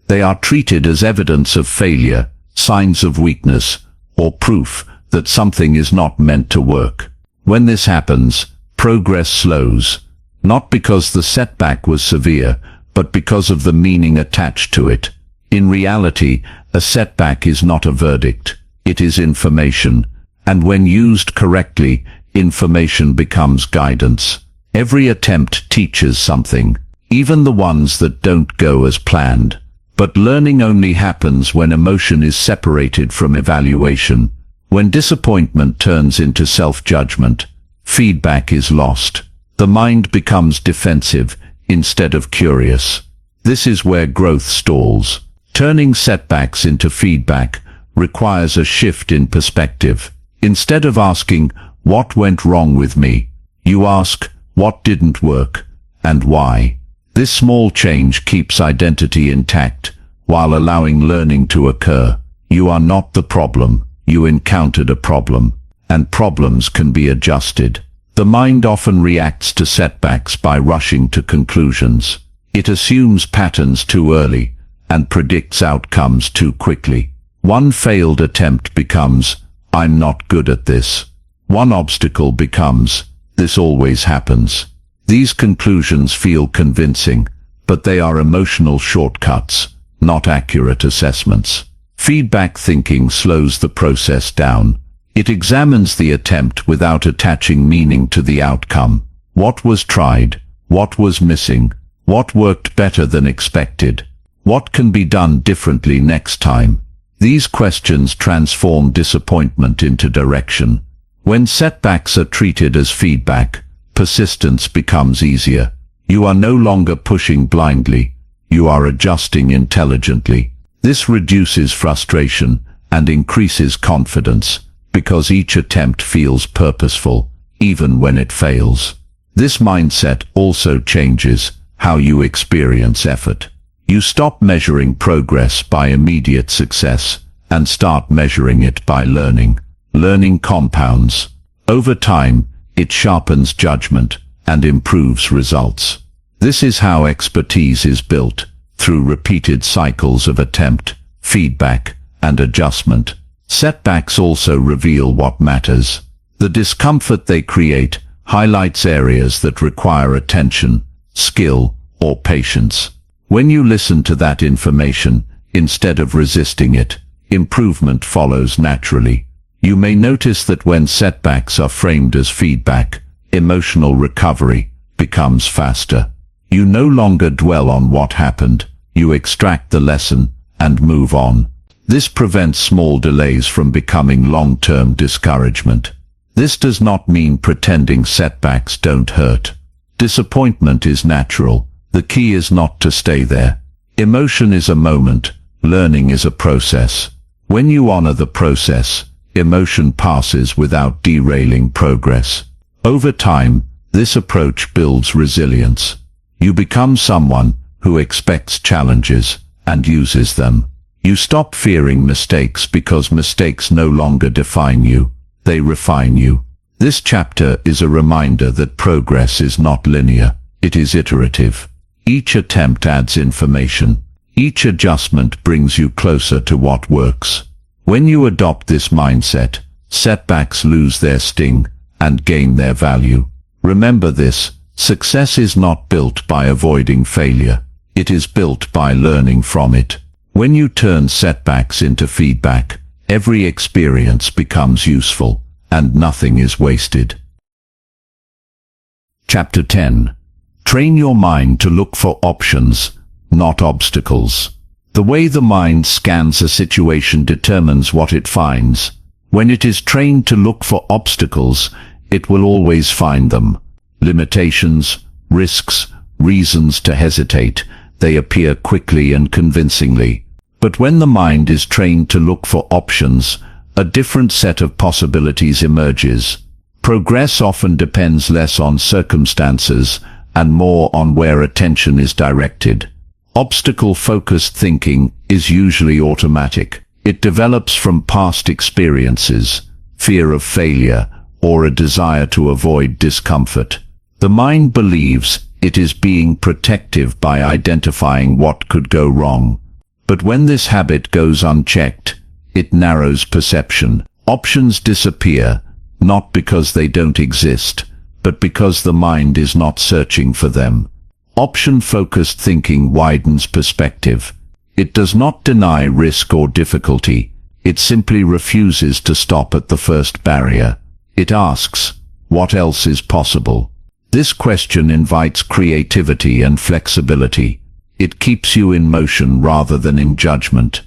They are treated as evidence of failure, signs of weakness, or proof that something is not meant to work. When this happens, progress slows, not because the setback was severe, but because of the meaning attached to it. In reality, a setback is not a verdict. It is information, and when used correctly, information becomes guidance. Every attempt teaches something, even the ones that don't go as planned. But learning only happens when emotion is separated from evaluation. When disappointment turns into self-judgment, feedback is lost. The mind becomes defensive instead of curious. This is where growth stalls. Turning setbacks into feedback requires a shift in perspective. Instead of asking, "What went wrong with me?" you ask, "What didn't work, and why?" This small change keeps identity intact, while allowing learning to occur. You are not the problem. You encountered a problem, and problems can be adjusted. The mind often reacts to setbacks by rushing to conclusions. It assumes patterns too early, and predicts outcomes too quickly. One failed attempt becomes, "I'm not good at this." One obstacle becomes, "This always happens." These conclusions feel convincing, but they are emotional shortcuts, not accurate assessments. Feedback thinking slows the process down. It examines the attempt without attaching meaning to the outcome. What was tried? What was missing? What worked better than expected? What can be done differently next time? These questions transform disappointment into direction. When setbacks are treated as feedback, persistence becomes easier. You are no longer pushing blindly. You are adjusting intelligently. This reduces frustration and increases confidence, because each attempt feels purposeful, even when it fails. This mindset also changes how you experience effort. You stop measuring progress by immediate success and start measuring it by learning. Learning compounds. Over time, it sharpens judgment and improves results. This is how expertise is built, through repeated cycles of attempt, feedback, and adjustment. Setbacks also reveal what matters. The discomfort they create highlights areas that require attention, skill, or patience. When you listen to that information, instead of resisting it, improvement follows naturally. You may notice that when setbacks are framed as feedback, emotional recovery becomes faster. You no longer dwell on what happened. You extract the lesson and move on. This prevents small delays from becoming long-term discouragement. This does not mean pretending setbacks don't hurt. Disappointment is natural. The key is not to stay there. Emotion is a moment. Learning is a process. When you honor the process, emotion passes without derailing progress. Over time, this approach builds resilience. You become someone who expects challenges and uses them. You stop fearing mistakes because mistakes no longer define you. They refine you. This chapter is a reminder that progress is not linear. It is iterative. Each attempt adds information. Each adjustment brings you closer to what works. When you adopt this mindset, setbacks lose their sting and gain their value. Remember this: success is not built by avoiding failure. It is built by learning from it. When you turn setbacks into feedback, every experience becomes useful, and nothing is wasted. Chapter 10. Train your mind to look for options, not obstacles. The way the mind scans a situation determines what it finds. When it is trained to look for obstacles, it will always find them. Limitations, risks, reasons to hesitate. They appear quickly and convincingly. But when the mind is trained to look for options, a different set of possibilities emerges. Progress often depends less on circumstances and more on where attention is directed. Obstacle-focused thinking is usually automatic. It develops from past experiences, fear of failure, or a desire to avoid discomfort. The mind believes it is being protective by identifying what could go wrong. But when this habit goes unchecked, it narrows perception. Options disappear, not because they don't exist, but because the mind is not searching for them. Option-focused thinking widens perspective. It does not deny risk or difficulty. It simply refuses to stop at the first barrier. It asks, what else is possible? This question invites creativity and flexibility. It keeps you in motion rather than in judgment.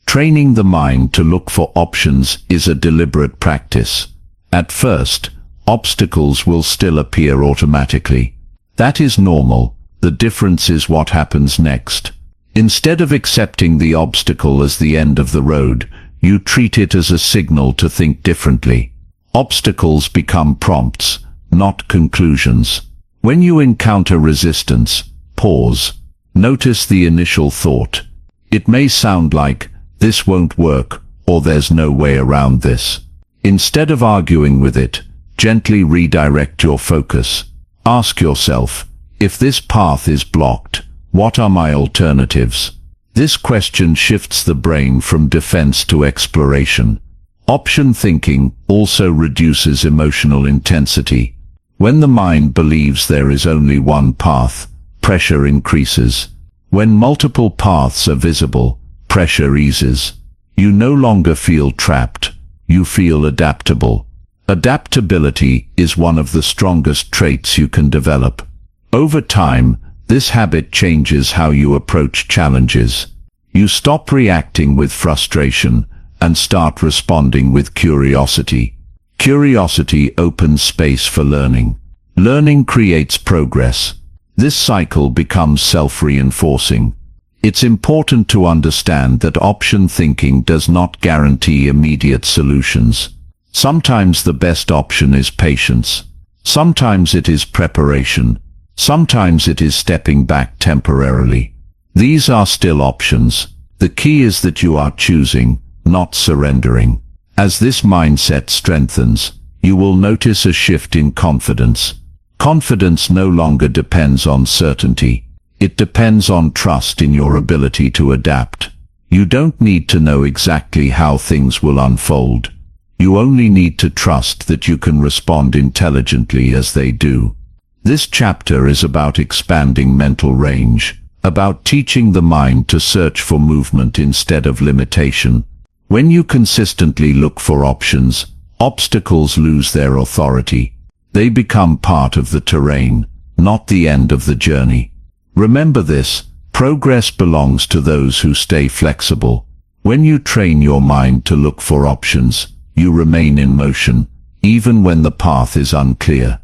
Training the mind to look for options is a deliberate practice. At first, obstacles will still appear automatically. That is normal. The difference is what happens next. Instead of accepting the obstacle as the end of the road, you treat it as a signal to think differently. Obstacles become prompts, not conclusions. When you encounter resistance, pause. Notice the initial thought. It may sound like, this won't work, or there's no way around this. Instead of arguing with it, gently redirect your focus. Ask yourself, if this path is blocked, what are my alternatives? This question shifts the brain from defense to exploration. Option thinking also reduces emotional intensity. When the mind believes there is only one path, pressure increases. When multiple paths are visible, pressure eases. You no longer feel trapped. You feel adaptable. Adaptability is one of the strongest traits you can develop. Over time, this habit changes how you approach challenges. You stop reacting with frustration and start responding with curiosity. Curiosity opens space for learning. Learning creates progress. This cycle becomes self-reinforcing. It's important to understand that option thinking does not guarantee immediate solutions. Sometimes the best option is patience. Sometimes it is preparation. Sometimes it is stepping back temporarily. These are still options. The key is that you are choosing, not surrendering. As this mindset strengthens, you will notice a shift in confidence. Confidence no longer depends on certainty. It depends on trust in your ability to adapt. You don't need to know exactly how things will unfold. You only need to trust that you can respond intelligently as they do. This chapter is about expanding mental range, about teaching the mind to search for movement instead of limitation. When you consistently look for options, obstacles lose their authority. They become part of the terrain, not the end of the journey. Remember this, progress belongs to those who stay flexible. When you train your mind to look for options, you remain in motion, even when the path is unclear.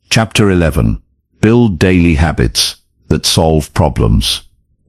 Chapter 11. Build daily habits that solve problems.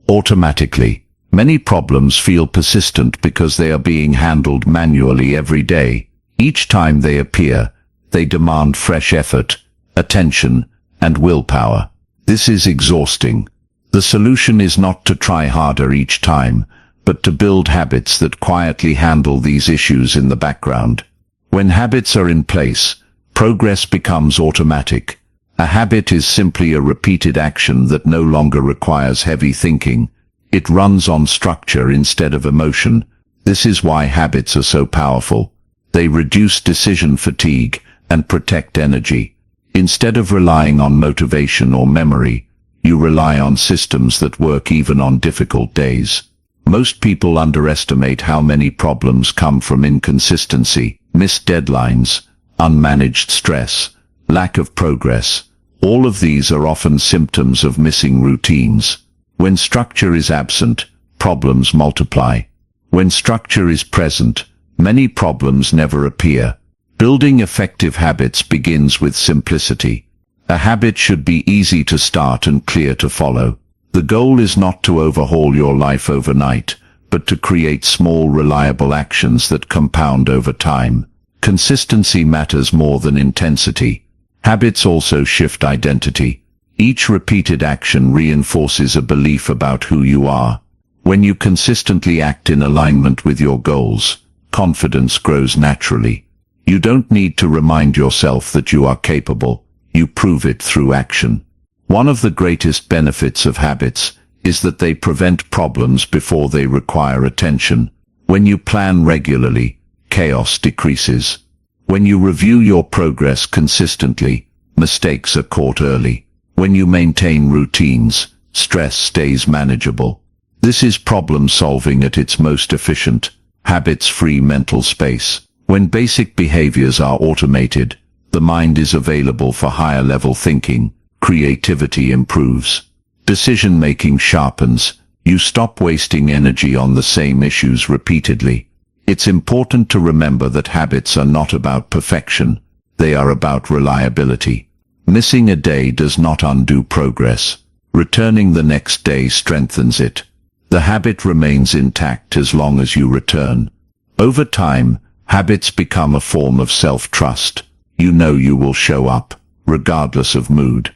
Automatically. Many problems feel persistent because they are being handled manually every day. Each time they appear, they demand fresh effort, attention, and willpower. This is exhausting. The solution is not to try harder each time, but to build habits that quietly handle these issues in the background. When habits are in place, progress becomes automatic. A habit is simply a repeated action that no longer requires heavy thinking. It runs on structure instead of emotion. This is why habits are so powerful. They reduce decision fatigue and protect energy. Instead of relying on motivation or memory, you rely on systems that work even on difficult days. Most people underestimate how many problems come from inconsistency, missed deadlines, unmanaged stress, lack of progress. All of these are often symptoms of missing routines. When structure is absent, problems multiply. When structure is present, many problems never appear. Building effective habits begins with simplicity. A habit should be easy to start and clear to follow. The goal is not to overhaul your life overnight, but to create small, reliable actions that compound over time. Consistency matters more than intensity. Habits also shift identity. Each repeated action reinforces a belief about who you are. When you consistently act in alignment with your goals, confidence grows naturally. You don't need to remind yourself that you are capable. You prove it through action. One of the greatest benefits of habits is that they prevent problems before they require attention. When you plan regularly, chaos decreases. When you review your progress consistently, mistakes are caught early. When you maintain routines, stress stays manageable. This is problem solving at its most efficient. Habits free mental space. When basic behaviors are automated, the mind is available for higher level thinking. Creativity improves. Decision-making sharpens. You stop wasting energy on the same issues repeatedly. It's important to remember that habits are not about perfection. They are about reliability. Missing a day does not undo progress. Returning the next day strengthens it. The habit remains intact as long as you return. Over time, habits become a form of self-trust. You know you will show up, regardless of mood.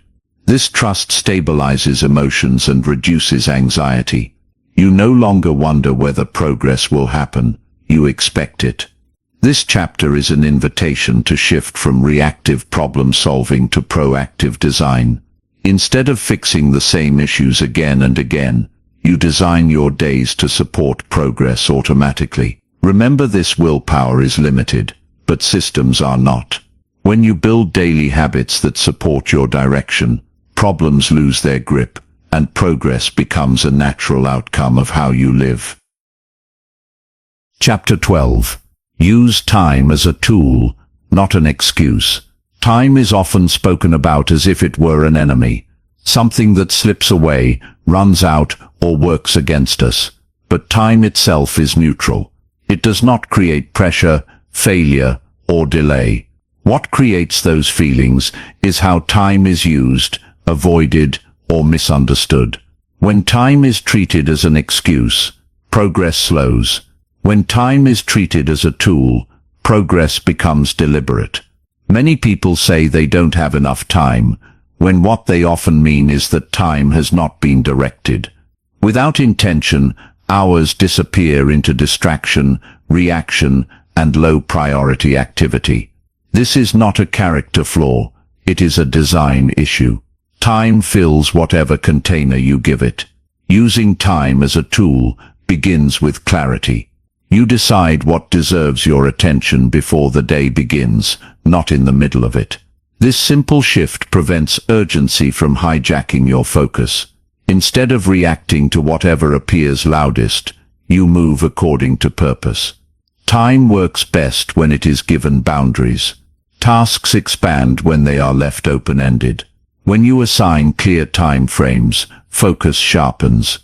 This trust stabilizes emotions and reduces anxiety. You no longer wonder whether progress will happen. You expect it. This chapter is an invitation to shift from reactive problem-solving to proactive design. Instead of fixing the same issues again and again, you design your days to support progress automatically. Remember, this willpower is limited, but systems are not. When you build daily habits that support your direction, problems lose their grip, and progress becomes a natural outcome of how you live. Chapter 12. Use time as a tool, not an excuse. Time is often spoken about as if it were an enemy, something that slips away, runs out, or works against us. But time itself is neutral. It does not create pressure, failure, or delay. What creates those feelings is how time is used, avoided, or misunderstood. When time is treated as an excuse, progress slows. When time is treated as a tool, progress becomes deliberate. Many people say they don't have enough time, when what they often mean is that time has not been directed. Without intention, hours disappear into distraction, reaction, and low-priority activity. This is not a character flaw, it is a design issue. Time fills whatever container you give it. Using time as a tool begins with clarity. You decide what deserves your attention before the day begins, not in the middle of it. This simple shift prevents urgency from hijacking your focus. Instead of reacting to whatever appears loudest, you move according to purpose. Time works best when it is given boundaries. Tasks expand when they are left open-ended. When you assign clear time frames, focus sharpens.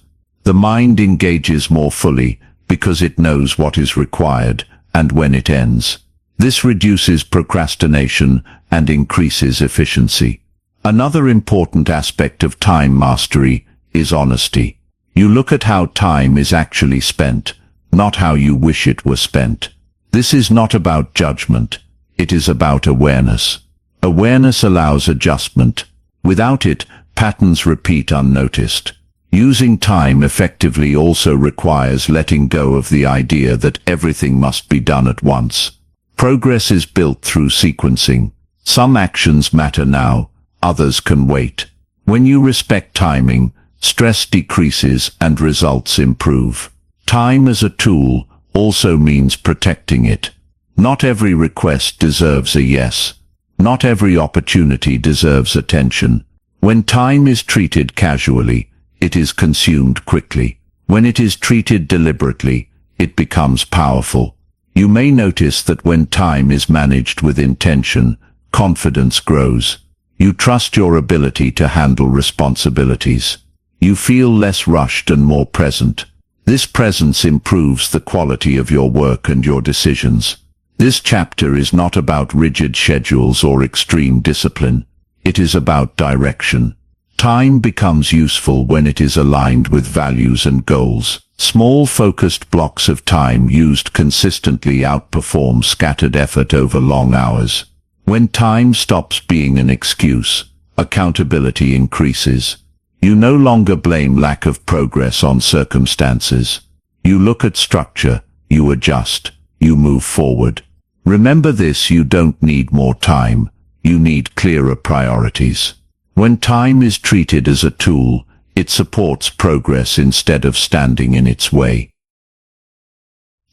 The mind engages more fully because it knows what is required and when it ends. This reduces procrastination and increases efficiency. Another important aspect of time mastery is honesty. You look at how time is actually spent, not how you wish it were spent. This is not about judgment. It is about awareness. Awareness allows adjustment. Without it, patterns repeat unnoticed. Using time effectively also requires letting go of the idea that everything must be done at once. Progress is built through sequencing. Some actions matter now, others can wait. When you respect timing, stress decreases and results improve. Time as a tool also means protecting it. Not every request deserves a yes. Not every opportunity deserves attention. When time is treated casually, it is consumed quickly. When it is treated deliberately, it becomes powerful. You may notice that when time is managed with intention, confidence grows. You trust your ability to handle responsibilities. You feel less rushed and more present. This presence improves the quality of your work and your decisions. This chapter is not about rigid schedules or extreme discipline. It is about direction. Time becomes useful when it is aligned with values and goals. Small focused blocks of time used consistently outperform scattered effort over long hours. When time stops being an excuse, accountability increases. You no longer blame lack of progress on circumstances. You look at structure, you adjust, you move forward. Remember this: you don't need more time, you need clearer priorities. When time is treated as a tool, it supports progress instead of standing in its way.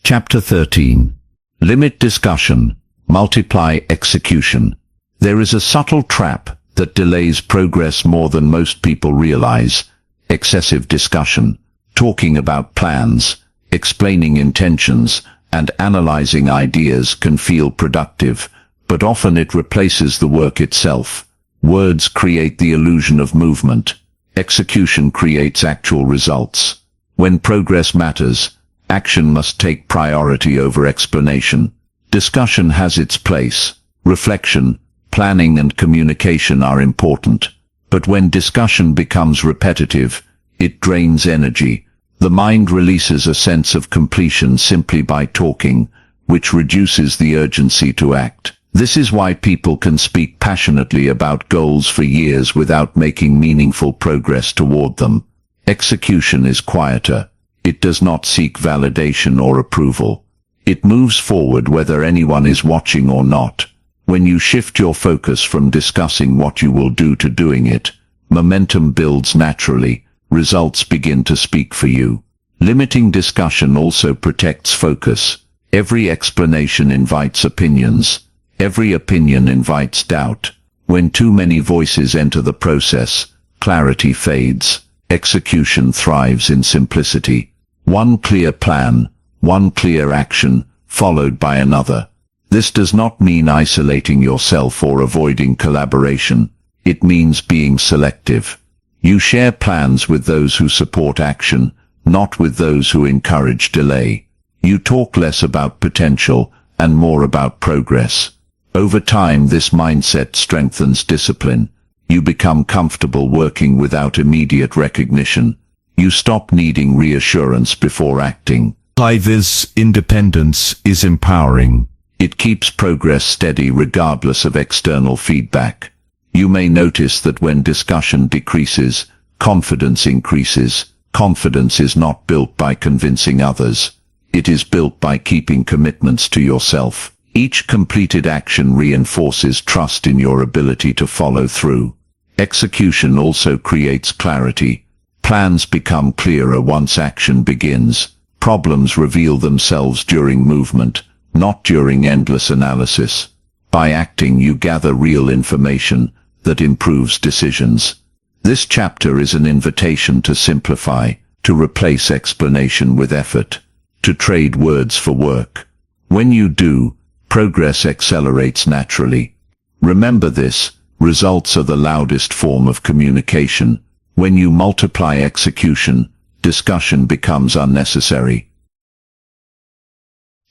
Chapter 13. Limit discussion, multiply execution. There is a subtle trap that delays progress more than most people realize: excessive discussion. Talking about plans, explaining intentions, and analyzing ideas can feel productive, but often it replaces the work itself. Words create the illusion of movement. Execution creates actual results. When progress matters, action must take priority over explanation. Discussion has its place. Reflection, planning, and communication are important. But when discussion becomes repetitive, it drains energy. The mind releases a sense of completion simply by talking, which reduces the urgency to act. This is why people can speak passionately about goals for years without making meaningful progress toward them. Execution is quieter. It does not seek validation or approval. It moves forward whether anyone is watching or not. When you shift your focus from discussing what you will do to doing it, momentum builds naturally. Results begin to speak for you. Limiting discussion also protects focus. Every explanation invites opinions. Every opinion invites doubt. When too many voices enter the process, clarity fades. Execution thrives in simplicity. One clear plan, one clear action, followed by another. This does not mean isolating yourself or avoiding collaboration. It means being selective. You share plans with those who support action, not with those who encourage delay. You talk less about potential and more about progress. Over time, this mindset strengthens discipline. You become comfortable working without immediate recognition. You stop needing reassurance before acting. This independence is empowering. It keeps progress steady regardless of external feedback. You may notice that when discussion decreases, confidence increases. Confidence is not built by convincing others. It is built by keeping commitments to yourself. Each completed action reinforces trust in your ability to follow through. Execution also creates clarity. Plans become clearer once action begins. Problems reveal themselves during movement, not during endless analysis. By acting, you gather real information that improves decisions. This chapter is an invitation to simplify, to replace explanation with effort, to trade words for work. When you do, progress accelerates naturally. Remember this: results are the loudest form of communication. When you multiply execution, discussion becomes unnecessary.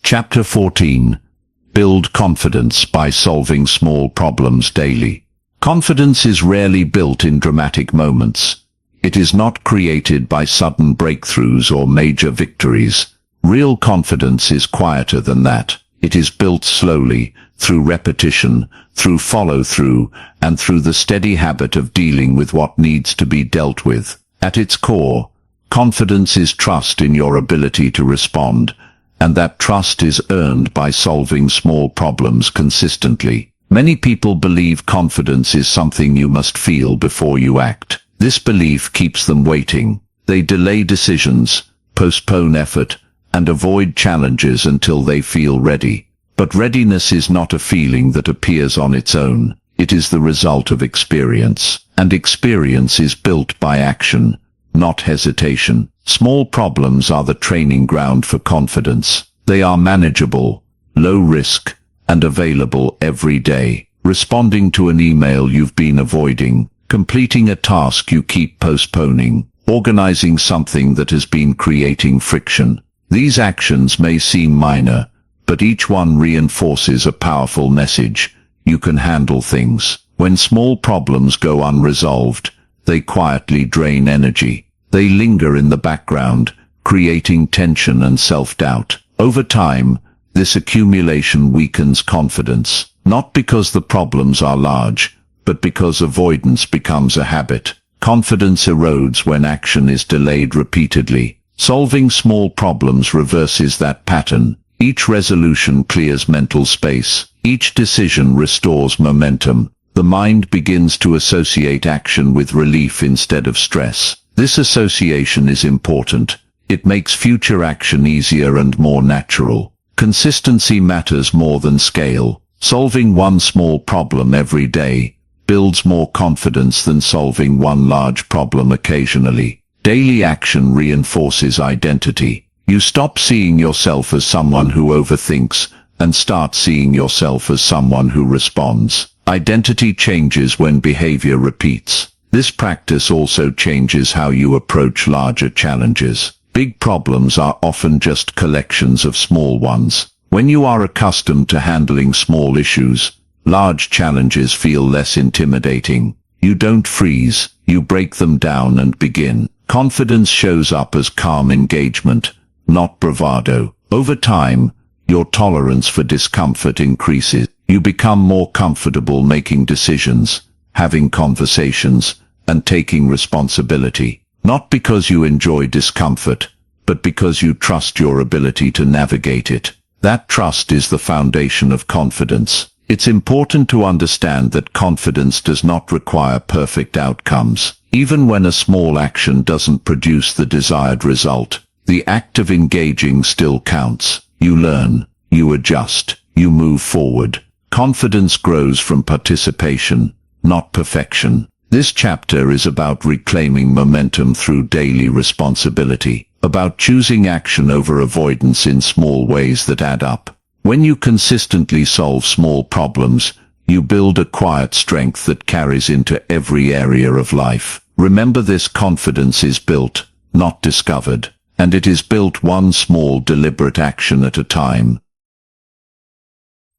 Chapter 14. Build confidence by solving small problems daily. Confidence is rarely built in dramatic moments. It is not created by sudden breakthroughs or major victories. Real confidence is quieter than that. It is built slowly, through repetition, through follow-through, and through the steady habit of dealing with what needs to be dealt with. At its core, confidence is trust in your ability to respond, and that trust is earned by solving small problems consistently. Many people believe confidence is something you must feel before you act. This belief keeps them waiting. They delay decisions, postpone effort, and avoid challenges until they feel ready. But readiness is not a feeling that appears on its own. It is the result of experience. And experience is built by action, not hesitation. Small problems are the training ground for confidence. They are manageable, low risk, and available every day. Responding to an email you've been avoiding, completing a task you keep postponing, organizing something that has been creating friction. These actions may seem minor, but each one reinforces a powerful message. You can handle things. When small problems go unresolved, they quietly drain energy. They linger in the background, creating tension and self-doubt. Over time, this accumulation weakens confidence, not because the problems are large, but because avoidance becomes a habit. Confidence erodes when action is delayed repeatedly. Solving small problems reverses that pattern. Each resolution clears mental space. Each decision restores momentum. The mind begins to associate action with relief instead of stress. This association is important. It makes future action easier and more natural. Consistency matters more than scale. Solving one small problem every day builds more confidence than solving one large problem occasionally. Daily action reinforces identity. You stop seeing yourself as someone who overthinks and start seeing yourself as someone who responds. Identity changes when behavior repeats. This practice also changes how you approach larger challenges. Big problems are often just collections of small ones. When you are accustomed to handling small issues, large challenges feel less intimidating. You don't freeze, you break them down and begin. Confidence shows up as calm engagement, not bravado. Over time, your tolerance for discomfort increases. You become more comfortable making decisions, having conversations, and taking responsibility. Not because you enjoy discomfort, but because you trust your ability to navigate it. That trust is the foundation of confidence. It's important to understand that confidence does not require perfect outcomes. Even when a small action doesn't produce the desired result, the act of engaging still counts. You learn, you adjust, you move forward. Confidence grows from participation, not perfection. This chapter is about reclaiming momentum through daily responsibility, about choosing action over avoidance in small ways that add up. When you consistently solve small problems, you build a quiet strength that carries into every area of life. Remember, this confidence is built, not discovered, and it is built one small deliberate action at a time.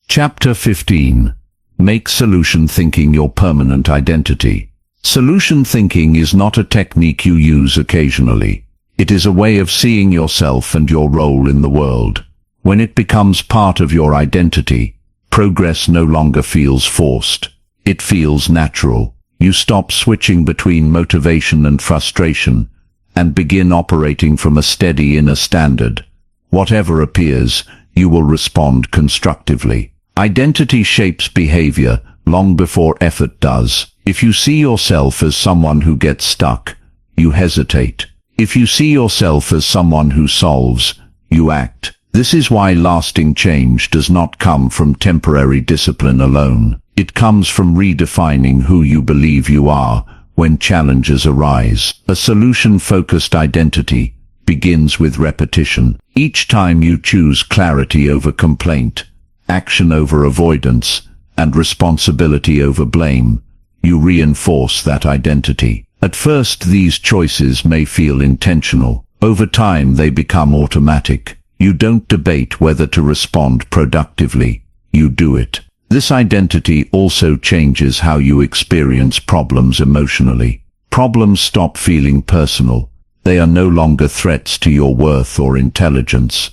Chapter 15. Make solution thinking your permanent identity. Solution thinking is not a technique you use occasionally. It is a way of seeing yourself and your role in the world. When it becomes part of your identity, progress no longer feels forced. It feels natural. You stop switching between motivation and frustration, and begin operating from a steady inner standard. Whatever appears, you will respond constructively. Identity shapes behavior long before effort does. If you see yourself as someone who gets stuck, you hesitate. If you see yourself as someone who solves, you act. This is why lasting change does not come from temporary discipline alone. It comes from redefining who you believe you are when challenges arise. A solution-focused identity begins with repetition. Each time you choose clarity over complaint, action over avoidance, and responsibility over blame, you reinforce that identity. At first, these choices may feel intentional. Over time, they become automatic. You don't debate whether to respond productively. You do it. This identity also changes how you experience problems emotionally. Problems stop feeling personal. They are no longer threats to your worth or intelligence.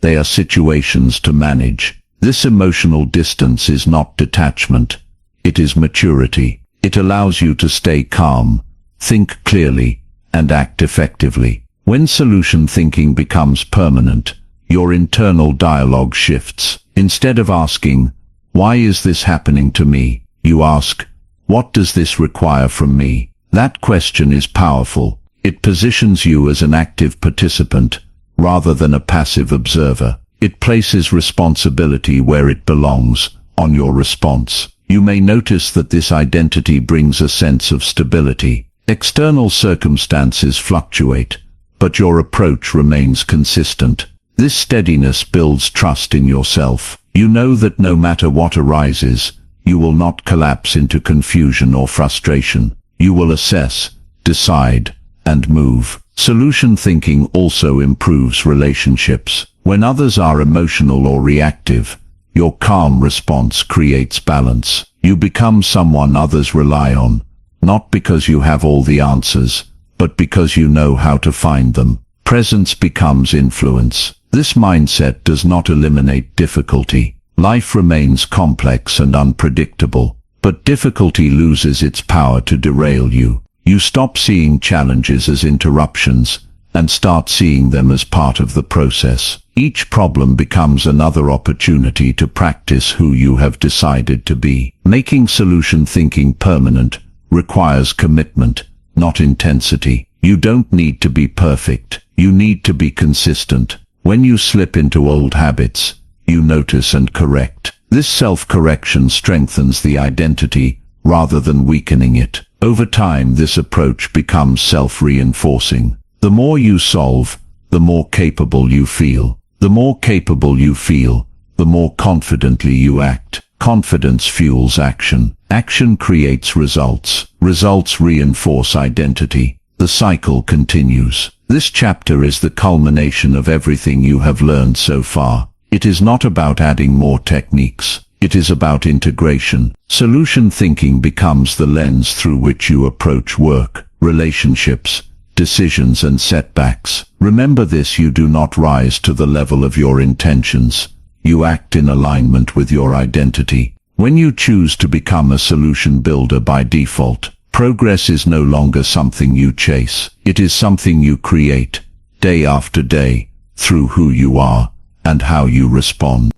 They are situations to manage. This emotional distance is not detachment. It is maturity. It allows you to stay calm, think clearly, and act effectively. When solution thinking becomes permanent, your internal dialogue shifts. Instead of asking, "Why is this happening to me?" you ask, "What does this require from me?" That question is powerful. It positions you as an active participant, rather than a passive observer. It places responsibility where it belongs, on your response. You may notice that this identity brings a sense of stability. External circumstances fluctuate, but your approach remains consistent. This steadiness builds trust in yourself. You know that no matter what arises, you will not collapse into confusion or frustration. You will assess, decide, and move. Solution thinking also improves relationships. When others are emotional or reactive, Your calm response creates balance. You become someone others rely on, not because you have all the answers, but because you know how to find them. Presence becomes influence. This mindset does not eliminate difficulty. Life remains complex and unpredictable, but difficulty loses its power to derail you. You stop seeing challenges as interruptions and start seeing them as part of the process. Each problem becomes another opportunity to practice who you have decided to be. Making solution thinking permanent requires commitment, not intensity. You don't need to be perfect. You need to be consistent. When you slip into old habits, you notice and correct. This self-correction strengthens the identity rather than weakening it. Over time, this approach becomes self-reinforcing. The more you solve, the more capable you feel. The more capable you feel, the more confidently you act. Confidence fuels action. Action creates results. Results reinforce identity. The cycle continues. This chapter is the culmination of everything you have learned so far. It is not about adding more techniques. It is about integration. Solution thinking becomes the lens through which you approach work, relationships, decisions and setbacks. Remember this: you do not rise to the level of your intentions. You act in alignment with your identity. When you choose to become a solution builder by default, progress is no longer something you chase. It is something you create, day after day, through who you are and how you respond.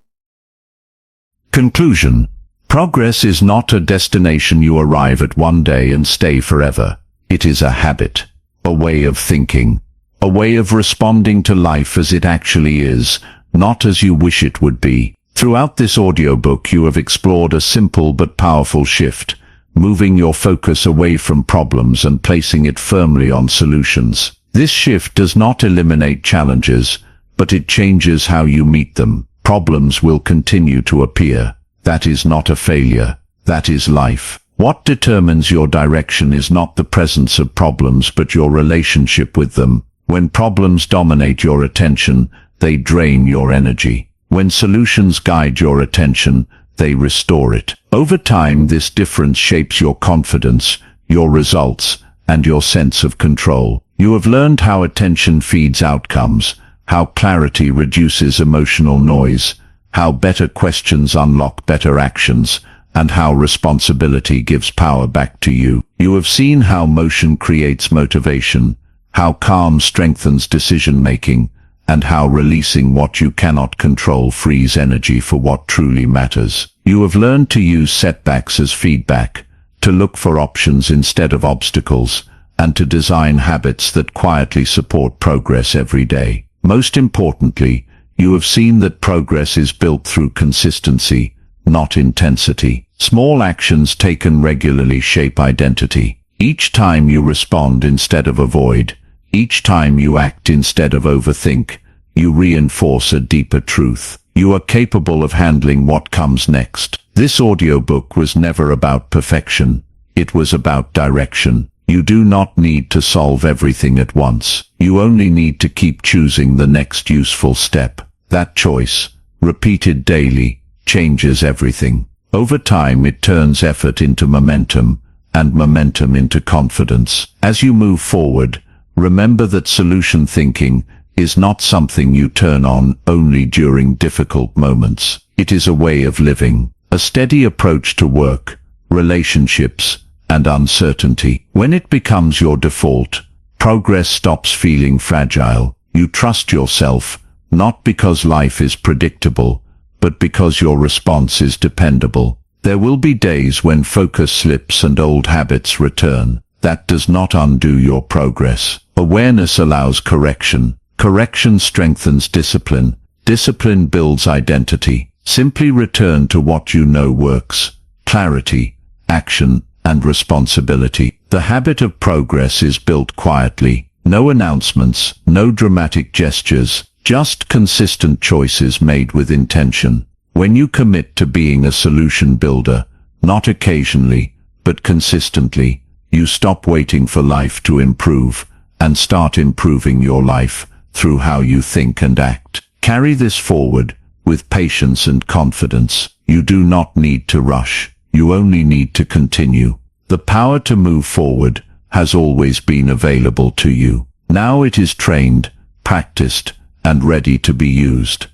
Conclusion. Progress is not a destination you arrive at one day and stay forever. It is a habit, a way of thinking, a way of responding to life as it actually is, not as you wish it would be. Throughout this audiobook, you have explored a simple but powerful shift, moving your focus away from problems and placing it firmly on solutions. This shift does not eliminate challenges, but it changes how you meet them. Problems will continue to appear. That is not a failure. That is life. What determines your direction is not the presence of problems but your relationship with them. When problems dominate your attention, they drain your energy. When solutions guide your attention, they restore it. Over time, this difference shapes your confidence, your results, and your sense of control. You have learned how attention feeds outcomes, how clarity reduces emotional noise, how better questions unlock better actions, and how responsibility gives power back to you. You have seen how motion creates motivation, how calm strengthens decision-making, and how releasing what you cannot control frees energy for what truly matters. You have learned to use setbacks as feedback, to look for options instead of obstacles, and to design habits that quietly support progress every day. Most importantly, you have seen that progress is built through consistency, not intensity. Small actions taken regularly shape identity. Each time you respond instead of avoid, each time you act instead of overthink, you reinforce a deeper truth. You are capable of handling what comes next. This audiobook was never about perfection. It was about direction. You do not need to solve everything at once. You only need to keep choosing the next useful step. That choice, repeated daily, changes everything. Over time, it turns effort into momentum, and momentum into confidence. As you move forward, remember that solution thinking is not something you turn on only during difficult moments. It is a way of living, a steady approach to work, relationships, and uncertainty. When it becomes your default, progress stops feeling fragile. You trust yourself, not because life is predictable, but because your response is dependable. There will be days when focus slips and old habits return. That does not undo your progress. Awareness allows correction. Correction strengthens discipline. Discipline builds identity. Simply return to what you know works: clarity, action, and responsibility. The habit of progress is built quietly. No announcements, no dramatic gestures, just consistent choices made with intention. When you commit to being a solution builder, not occasionally, but consistently, you stop waiting for life to improve and start improving your life through how you think and act. Carry this forward, with patience and confidence. You do not need to rush. You only need to continue. The power to move forward has always been available to you. Now it is trained, practiced, and ready to be used.